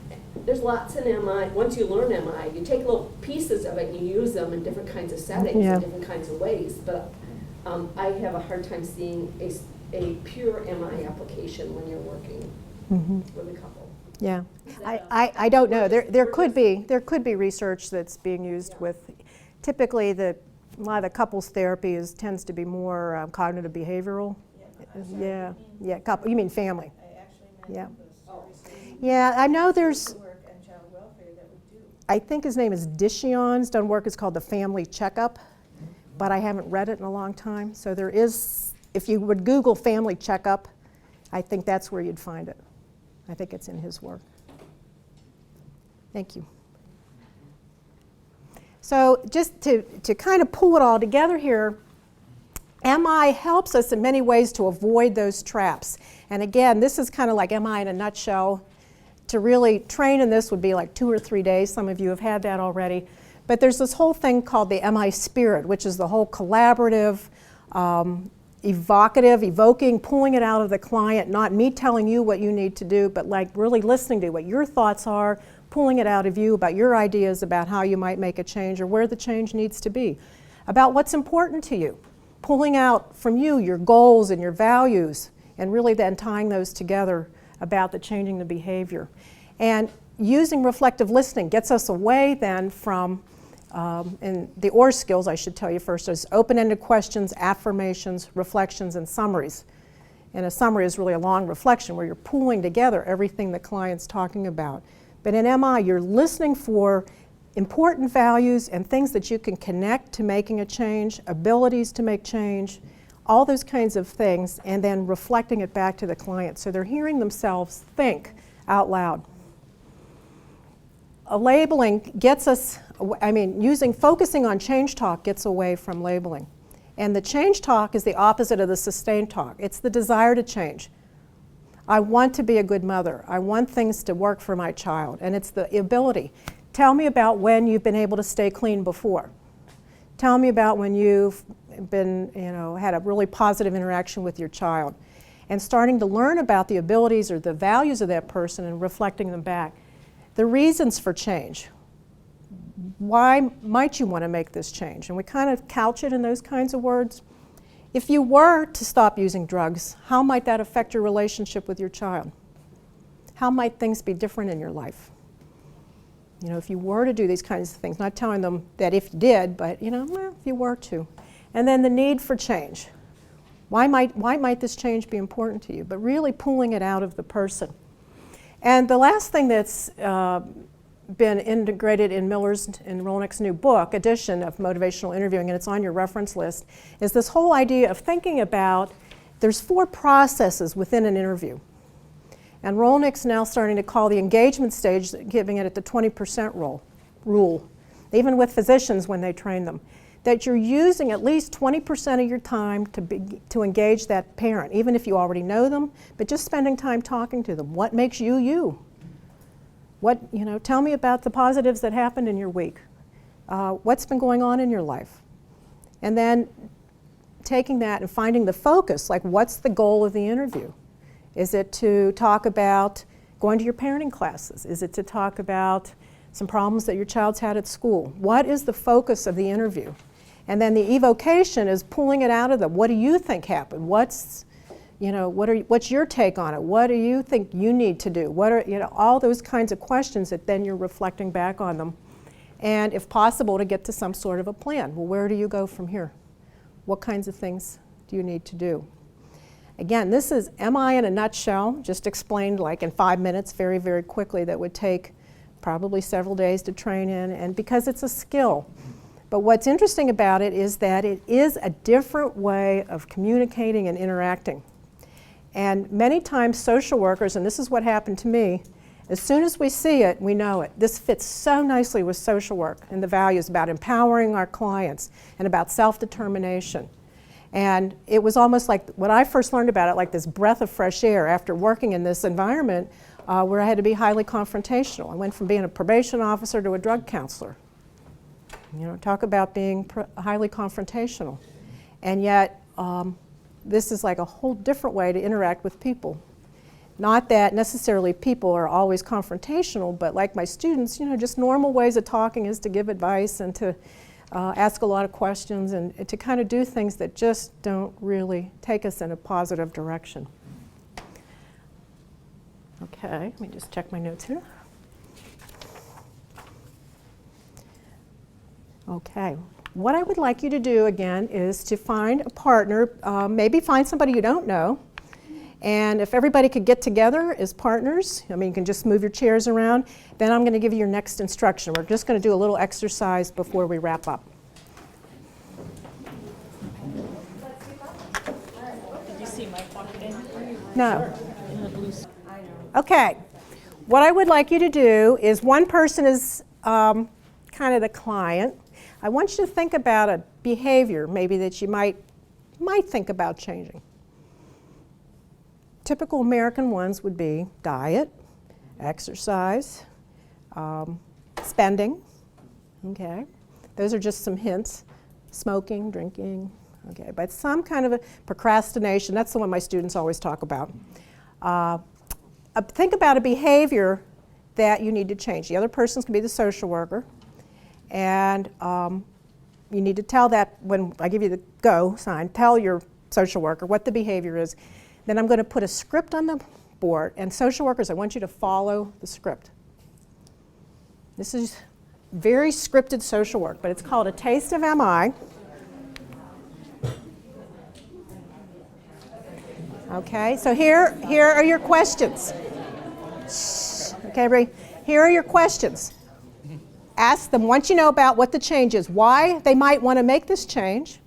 there's lots in MI. Once you learn MI, you take little pieces of it and you use them in different kinds of settings in different kinds of ways. But I have a hard time seeing a pure MI application when you're working with a couple. Yeah, I don't know. There could be research that's being used with, typically a lot of the couples therapy tends to be more cognitive behavioral. Yeah, couple. You mean family? Yeah. Yeah, I know there's. I think his name is Dishion's done work. It's called the Family Checkup, but I haven't read it in a long time. So there is, if you would Google Family Checkup, I think that's where you'd find it. I think it's in his work. Thank you. So just to kind of pull it all together here, MI helps us in many ways to avoid those traps. And again, this is kind of like MI in a nutshell. To really train in this would be like 2 or 3 days. Some of you have had that already. But there's this whole thing called the MI spirit, which is the whole collaborative, evoking, pulling it out of the client, not me telling you what you need to do, but like really listening to what your thoughts are, pulling it out of you about your ideas about how you might make a change or where the change needs to be, about what's important to you, pulling out from you your goals and your values, and really then tying those together about the changing the behavior. And using reflective listening gets us away then from, and the OR skills I should tell you first is open-ended questions, affirmations, reflections, and summaries. And a summary is really a long reflection where you're pulling together everything the client's talking about. But in MI, you're listening for important values and things that you can connect to making a change, abilities to make change, all those kinds of things, and then reflecting it back to the client. So they're hearing themselves think out loud. Labeling gets us, focusing on change talk gets away from labeling. And the change talk is the opposite of the sustained talk. It's the desire to change. I want to be a good mother. I want things to work for my child. And it's the ability. Tell me about when you've been able to stay clean before. Tell me about when you've been, had a really positive interaction with your child. And starting to learn about the abilities or the values of that person and reflecting them back. The reasons for change. Why might you want to make this change? And we kind of couch it in those kinds of words. If you were to stop using drugs, how might that affect your relationship with your child? How might things be different in your life? If you were to do these kinds of things, not telling them that if you did, but if you were to. And then the need for change. Why might this change be important to you? But really pulling it out of the person. And the last thing that's been integrated in Miller's and Rolnick's new book, edition of Motivational Interviewing, and it's on your reference list, is this whole idea of thinking about, there's 4 processes within an interview. And Rolnick's now starting to call the engagement stage, giving it at the 20% rule, even with physicians when they train them, that you're using at least 20% of your time to engage that parent, even if you already know them, but just spending time talking to them. What makes you you? Tell me about the positives that happened in your week. What's been going on in your life? And then taking that and finding the focus, like what's the goal of the interview? Is it to talk about going to your parenting classes? Is it to talk about some problems that your child's had at school? What is the focus of the interview? And then the evocation is pulling it out of them. What do you think happened? What's your take on it? What do you think you need to do? What are, all those kinds of questions that then you're reflecting back on them. And if possible, to get to some sort of a plan. Well, where do you go from here? what kinds of things do you need to do? Again, this is MI in a nutshell, just explained like in 5 minutes, very, very quickly. That would take probably several days to train in, and because it's a skill. But what's interesting about it is that it is a different way of communicating and interacting. And many times social workers, and this is what happened to me, as soon as we see it, we know it. This fits so nicely with social work and the values about empowering our clients and about self-determination. And it was almost like, when I first learned about it, like this breath of fresh air after working in this environment where I had to be highly confrontational. I went from being a probation officer to a drug counselor. You know, talk about being highly confrontational. And yet, this is like a whole different way to interact with people. Not that necessarily people are always confrontational, but like my students, you know, just normal ways of talking is to give advice and to ask a lot of questions and to kind of do things that just don't really take us in a positive direction. Okay, let me just check my notes here. Okay, what I would like you to do again is to find a partner, maybe find somebody you don't know. And if everybody could get together as partners, I mean, you can just move your chairs around, then I'm going to give you your next instruction. We're just going to do a little exercise before we wrap up. Did you see Mike walking in? No. In the blue. Okay, what I would like you to do is, one person is kind of the client. I want you to think about a behavior maybe that you might think about changing. Typical American ones would be diet, exercise, spending, okay? Those are just some hints. Smoking, drinking, okay? But some kind of a procrastination, that's the one my students always talk about. Think about a behavior that you need to change. The other person's going to be the social worker, and you need to tell that, when I give you the go sign, tell your social worker what the behavior is. Then I'm going to put a script on the board, and social workers, I want you to follow the script. This is very scripted social work, but it's called A Taste of MI. Okay, so here are your questions. Okay, everybody, here are your questions. Ask them, once you know about what the change is, why they might want to make this change,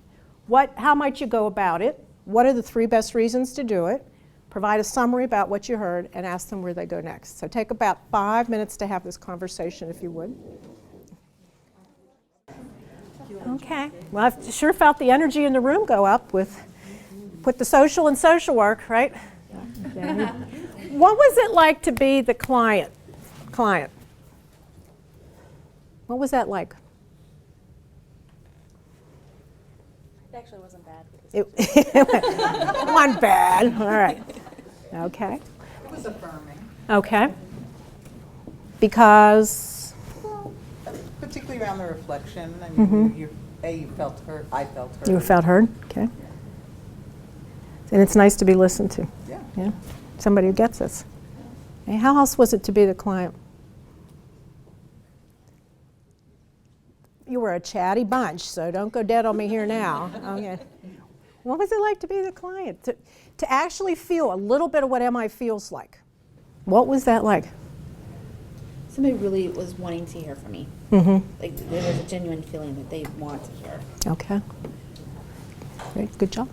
how might you go about it, what are the 3 best reasons to do it, provide a summary about what you heard, and ask them where they go next. So take about 5 minutes to have this conversation, if you would. Okay, well, I've sure felt the energy in the room go up with, put the social in social work, right? What was it like to be the client? What was that like? It actually wasn't bad. It wasn't bad. All right. Okay. It was affirming. Okay. Because? Well, particularly around the reflection. I mean, you felt heard, I felt heard. You felt heard? Okay. And it's nice to be listened to. Yeah. Somebody who gets this. Hey, how else was it to be the client? You were a chatty bunch, so don't go dead on me here now. Okay. What was it like to be the client? To actually feel a little bit of what MI feels like. What was that like? Somebody really was wanting to hear from me. Mm-hmm. Like, there was a genuine feeling that they want to hear. Okay. Great. Good job.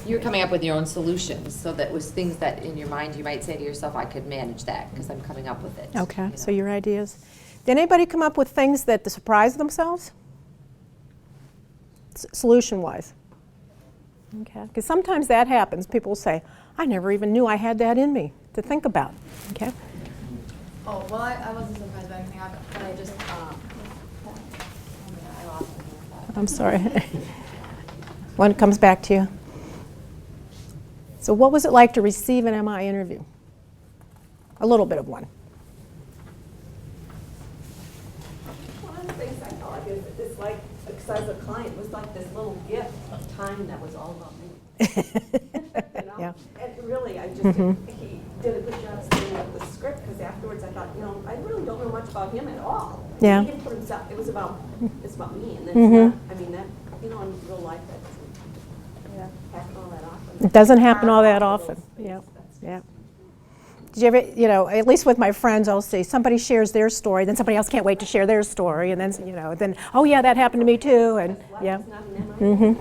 You're coming up with your own solutions, so that was things that in your mind you might say to yourself, I could manage that because I'm coming up with it. Okay, you know? so your ideas. Did anybody come up with things that surprised themselves? Solution-wise? Okay, because sometimes that happens. People say, I never even knew I had that in me to think about. Okay. Oh, well, I wasn't surprised by anything, but I just, I lost my I'm sorry. When it comes back to you. So what was it like to receive an MI interview? A little bit of one. One of the things I felt like is like, because as a client, it was like this little gift of time that was all about me. You know? Yeah. And really, I just, he did a good job setting up the script, because afterwards I thought, I really don't know much about him at all. Yeah. He didn't put himself, it's about me, and that's not, I mean, that, in real life, that doesn't happen all that often. It doesn't happen all that often. Yeah, yeah. Did you ever, you know, at least with my friends, I'll see somebody shares their story, then somebody else can't wait to share their story, and then, you know, then, oh yeah, that happened to me too, and yeah. Mm-hmm.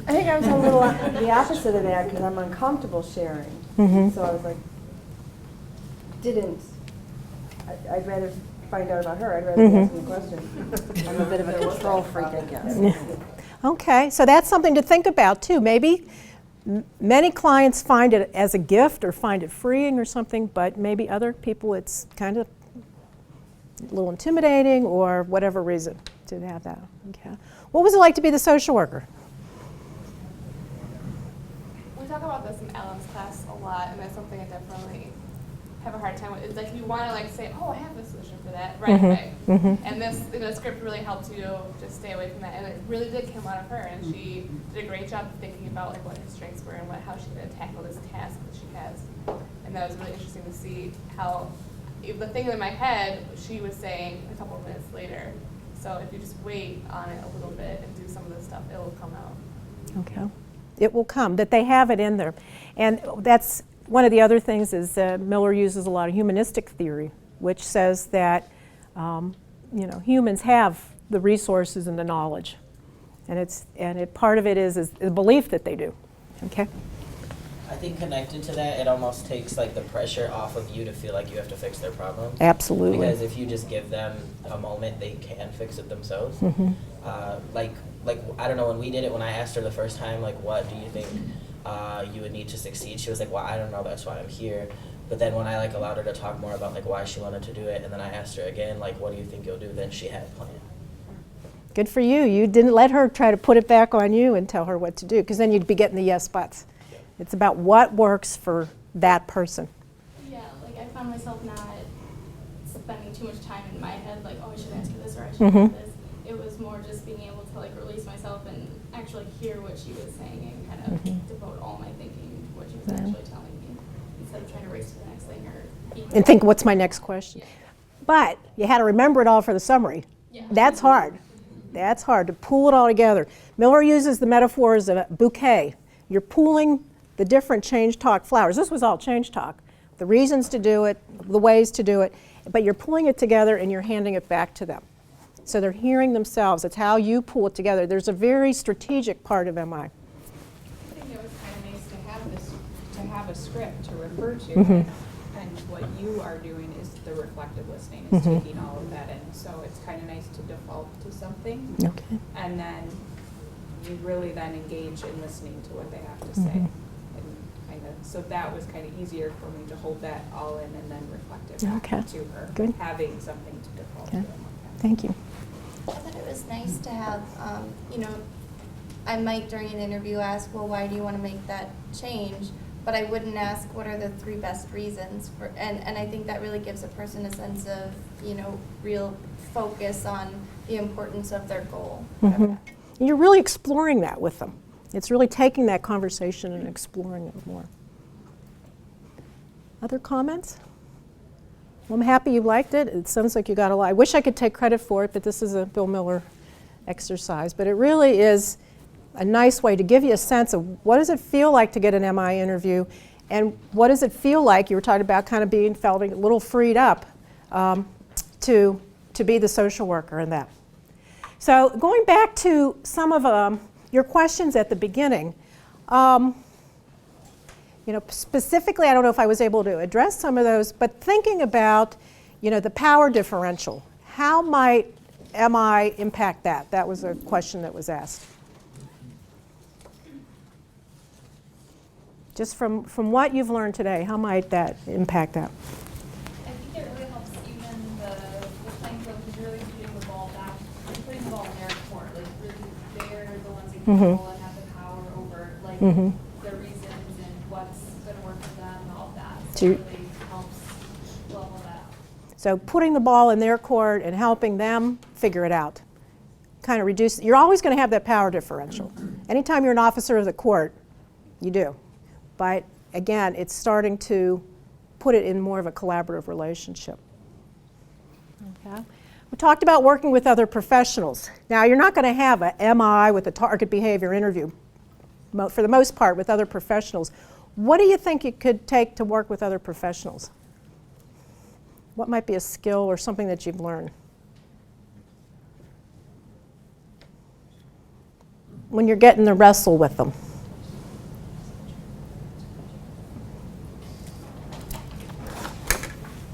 I think I was a little the opposite of that because I'm uncomfortable sharing. Mm-hmm. So I was like, I'd rather find out about her. I'd rather ask them questions. I'm a bit of a control freak, I guess. Okay, so that's something to think about too. Maybe many clients find it as a gift or find it freeing or something, but maybe other people it's kind of a little intimidating or whatever reason to have that. Okay. What was it like to be the social worker? We talk about this in Ellen's class a lot, and that's something I definitely have a hard time with. It's like you want to like say, oh, I have a solution for that right away. Mm-hmm. And this, you know, script really helped you just stay away from that. And it really did come out of her, and she did a great job thinking about like what her strengths were and how she could tackle this task that she has. And that was really interesting to see how the thing in my head she was saying a couple of minutes later. So if you just wait on it a little bit and do some of this stuff, it will come out. Okay. It will come, that they have it in there. And that's one of the other things is Miller uses a lot of humanistic theory, which says that you know, humans have the resources and the knowledge, and part of it is the belief that they do. Okay. I think connected to that, it almost takes like the pressure off of you to feel like you have to fix their problems. Absolutely. Because if you just give them a moment, they can fix it themselves. Mm-hmm. Like I don't know, when we did it, when I asked her the first time, like, what do you think you would need to succeed? She was like, well, I don't know, that's why I'm here. But then when I like allowed her to talk more about like why she wanted to do it, and then I asked her again, like, what do you think you'll do? Then she had a plan. Good for you. You didn't let her try to put it back on you and tell her what to do, because then you'd be getting the yes buts. It's about what works for that person. Yeah, like I found myself not spending too much time in my head, like, oh, I should ask her this or I should Mm-hmm. do this. It was more just being able to like release myself and actually hear what she was saying and kind of Mm-hmm. devote all my thinking to what she was actually telling me instead of trying to race to the next thing or And think, what's my next question? But you had to remember it all for the summary. Yeah. That's hard. That's hard to pull it all together. Miller uses the metaphors of a bouquet. You're pooling the different change talk flowers. This was all change talk. The reasons to do it, the ways to do it, but you're pulling it together and you're handing it back to them. So they're hearing themselves. It's how you pull it together. There's a very strategic part of MI. I think it was kind of nice to have a script to refer to, Mm-hmm. and what you are doing is the reflective listening, is Mm-hmm. taking all of that in. So it's kind of nice to default to something, Okay. and then you really then engage in listening to what they have to say. Mm-hmm. And kind of, so that was kind of easier for me to hold that all in and then reflect it back Okay. to her, Good. having something to default Okay. to. Thank you. I thought it was nice to have, you know, I might during an interview ask, well, why do you want to make that change? But I wouldn't ask what are the 3 best reasons for, and I think that really gives a person a sense of, you know, real focus on the importance of their goal. Mm-hmm. You're really exploring that with them. It's really taking that conversation and exploring it more. Other comments? Well, I'm happy you liked it. It sounds like you got a lot. I wish I could take credit for it, but this is a Bill Miller exercise. But it really is a nice way to give you a sense of what does it feel like to get an MI interview, and what does it feel like, you were talking about kind of felt a little freed up to be the social worker in that. So going back to some of your questions at the beginning, you know, specifically, I don't know if I was able to address some of those, but thinking about, you know, the power differential, how might MI impact that? That was a question that was asked. Just from what you've learned today, how might that impact that? I think it really helps even the playing field, because you're really putting the ball back, you're putting the ball in their court. Like really, they're the ones in control and have the power over like the reasons and what's going to work for them and all of that. So it really helps level that out. So putting the ball in their court and helping them figure it out. Kind of reduce, you're always going to have that power differential. Anytime you're an officer of the court, you do. But again, it's starting to put it in more of a collaborative relationship. Okay. We talked about working with other professionals. Now, you're not going to have a MI with a target behavior interview for the most part, with other professionals. What do you think it could take to work with other professionals? What might be a skill or something that you've learned? When you're getting to wrestle with them.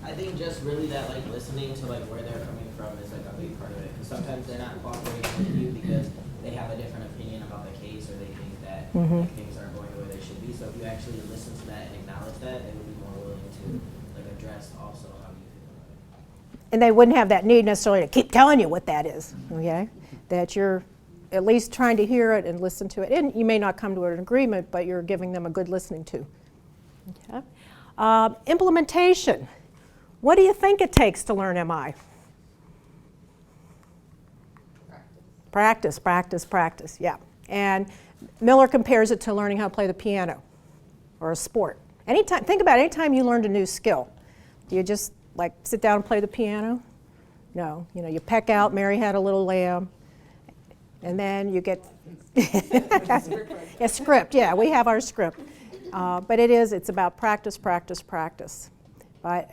I think just really that like listening to like where they're coming from is like a big part of it. Because sometimes they're not cooperating with you because they have a different opinion about the case, or they think that like, things aren't going the way they should be. So if you actually listen to that and acknowledge that, they would be more willing to like address also how you feel about it. And they wouldn't have that need necessarily to keep telling you what that is, okay? That you're at least trying to hear it and listen to it. And you may not come to an agreement, but you're giving them a good listening to. Okay. Implementation. What do you think it takes to learn MI? Practice, practice, practice, yeah. And Miller compares it to learning how to play the piano or a sport. Think about it, anytime you learned a new skill, do you just like sit down and play the piano? No, you peck out, Mary Had a Little Lamb, and then you get a script, yeah, we have our script. But it's about practice, practice, practice. But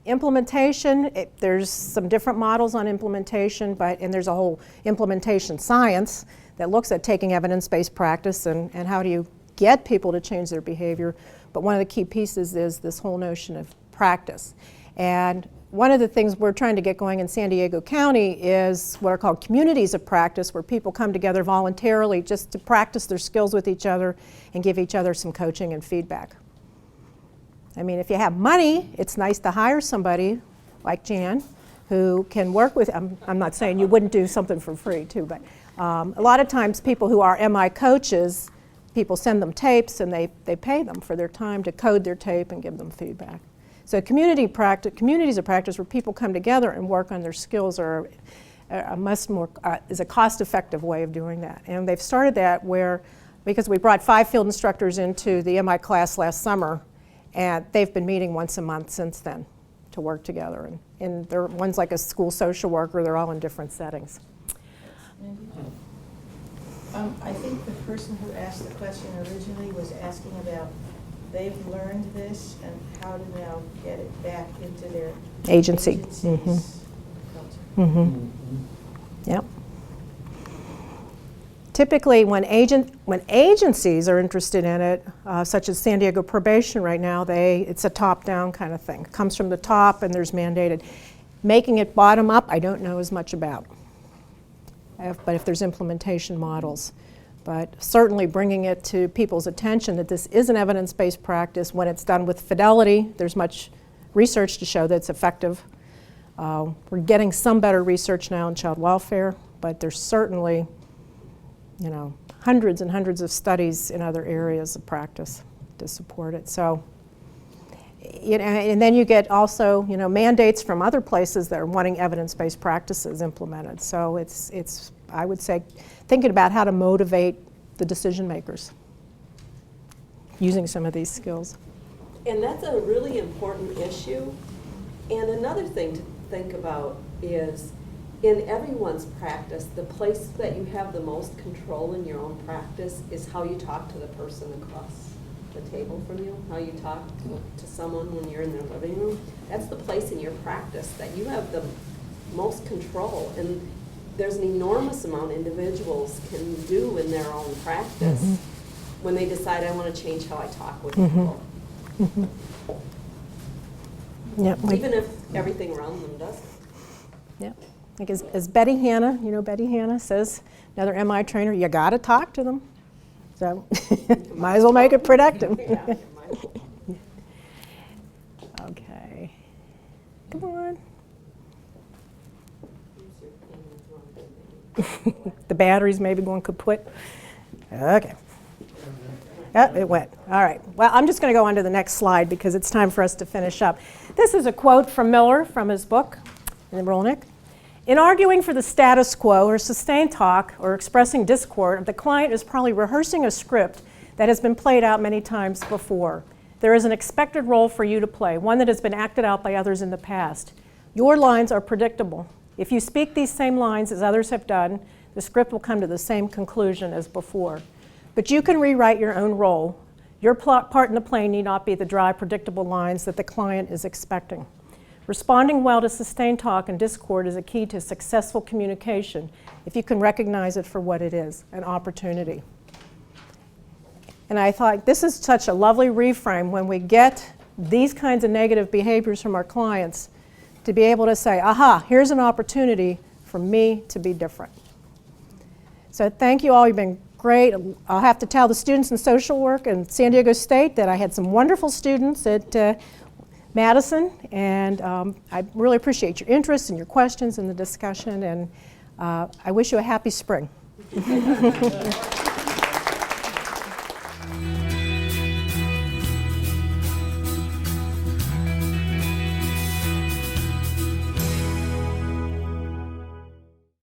implementation, there's some different models on implementation, and there's a whole implementation science that looks at taking evidence-based practice and how do you get people to change their behavior. But one of the key pieces is this whole notion of practice. And one of the things we're trying to get going in San Diego County is what are called communities of practice, where people come together voluntarily just to practice their skills with each other and give each other some coaching and feedback. I mean, if you have money, it's nice to hire somebody like Jan who can work with, I'm not saying you wouldn't do something for free too, but a lot of times people who are MI coaches, people send them tapes and they pay them for their time to code their tape and give them feedback. So communities of practice where people come together and work on their skills are is a cost-effective way of doing that. And they've started that because we brought 5 field instructors into the MI class last summer, and they've been meeting once a month since then to work together. And one's like a school social worker, they're all in different settings. I think the person who asked the question originally was asking about they've learned this and how to now get it back into their agency. agency's culture. Yep. Typically, when agencies are interested in it, such as San Diego Probation right now, it's a top-down kind of thing. It comes from the top and there's mandated. Making it bottom-up, I don't know as much about. But if there's implementation models. But certainly bringing it to people's attention that this is an evidence-based practice. When it's done with fidelity, there's much research to show that it's effective. We're getting some better research now in child welfare, but there's certainly hundreds and hundreds of studies in other areas of practice to support it. So, and then you get also, mandates from other places that are wanting evidence-based practices implemented. So it's I would say, thinking about how to motivate the decision makers using some of these skills. And that's a really important issue. And another thing to think about is in everyone's practice, the place that you have the most control in your own practice is how you talk to the person across the table from you, how you talk to someone when you're in their living room. That's the place in your practice that you have the most control. And there's an enormous amount individuals can do in their own practice when they decide, I want to change how I talk with people. Yep. Even if everything around them doesn't. Yep. Like as Betty Hanna, Betty Hanna says, another MI trainer, you got to talk to them. So might as well make it productive. Okay. Come on. The batteries maybe going kaput. Okay. Yep, it went. All right. Well, I'm just going to go on to the next slide because it's time for us to finish up. This is a quote from Miller from his book, in Rolnick. In arguing for the status quo or sustained talk or expressing discord, the client is probably rehearsing a script that has been played out many times before. There is an expected role for you to play, one that has been acted out by others in the past. Your lines are predictable. If you speak these same lines as others have done, the script will come to the same conclusion as before. But you can rewrite your own role. Your part in the play need not be the dry, predictable lines that the client is expecting. Responding well to sustained talk and discord is a key to successful communication if you can recognize it for what it is, an opportunity. And I thought this is such a lovely reframe when we get these kinds of negative behaviors from our clients to be able to say, aha, here's an opportunity for me to be different. So thank you all, you've been great. I'll have to tell the students in social work in San Diego State that I had some wonderful students at Madison, and I really appreciate your interest and your questions and the discussion, and I wish you a happy spring.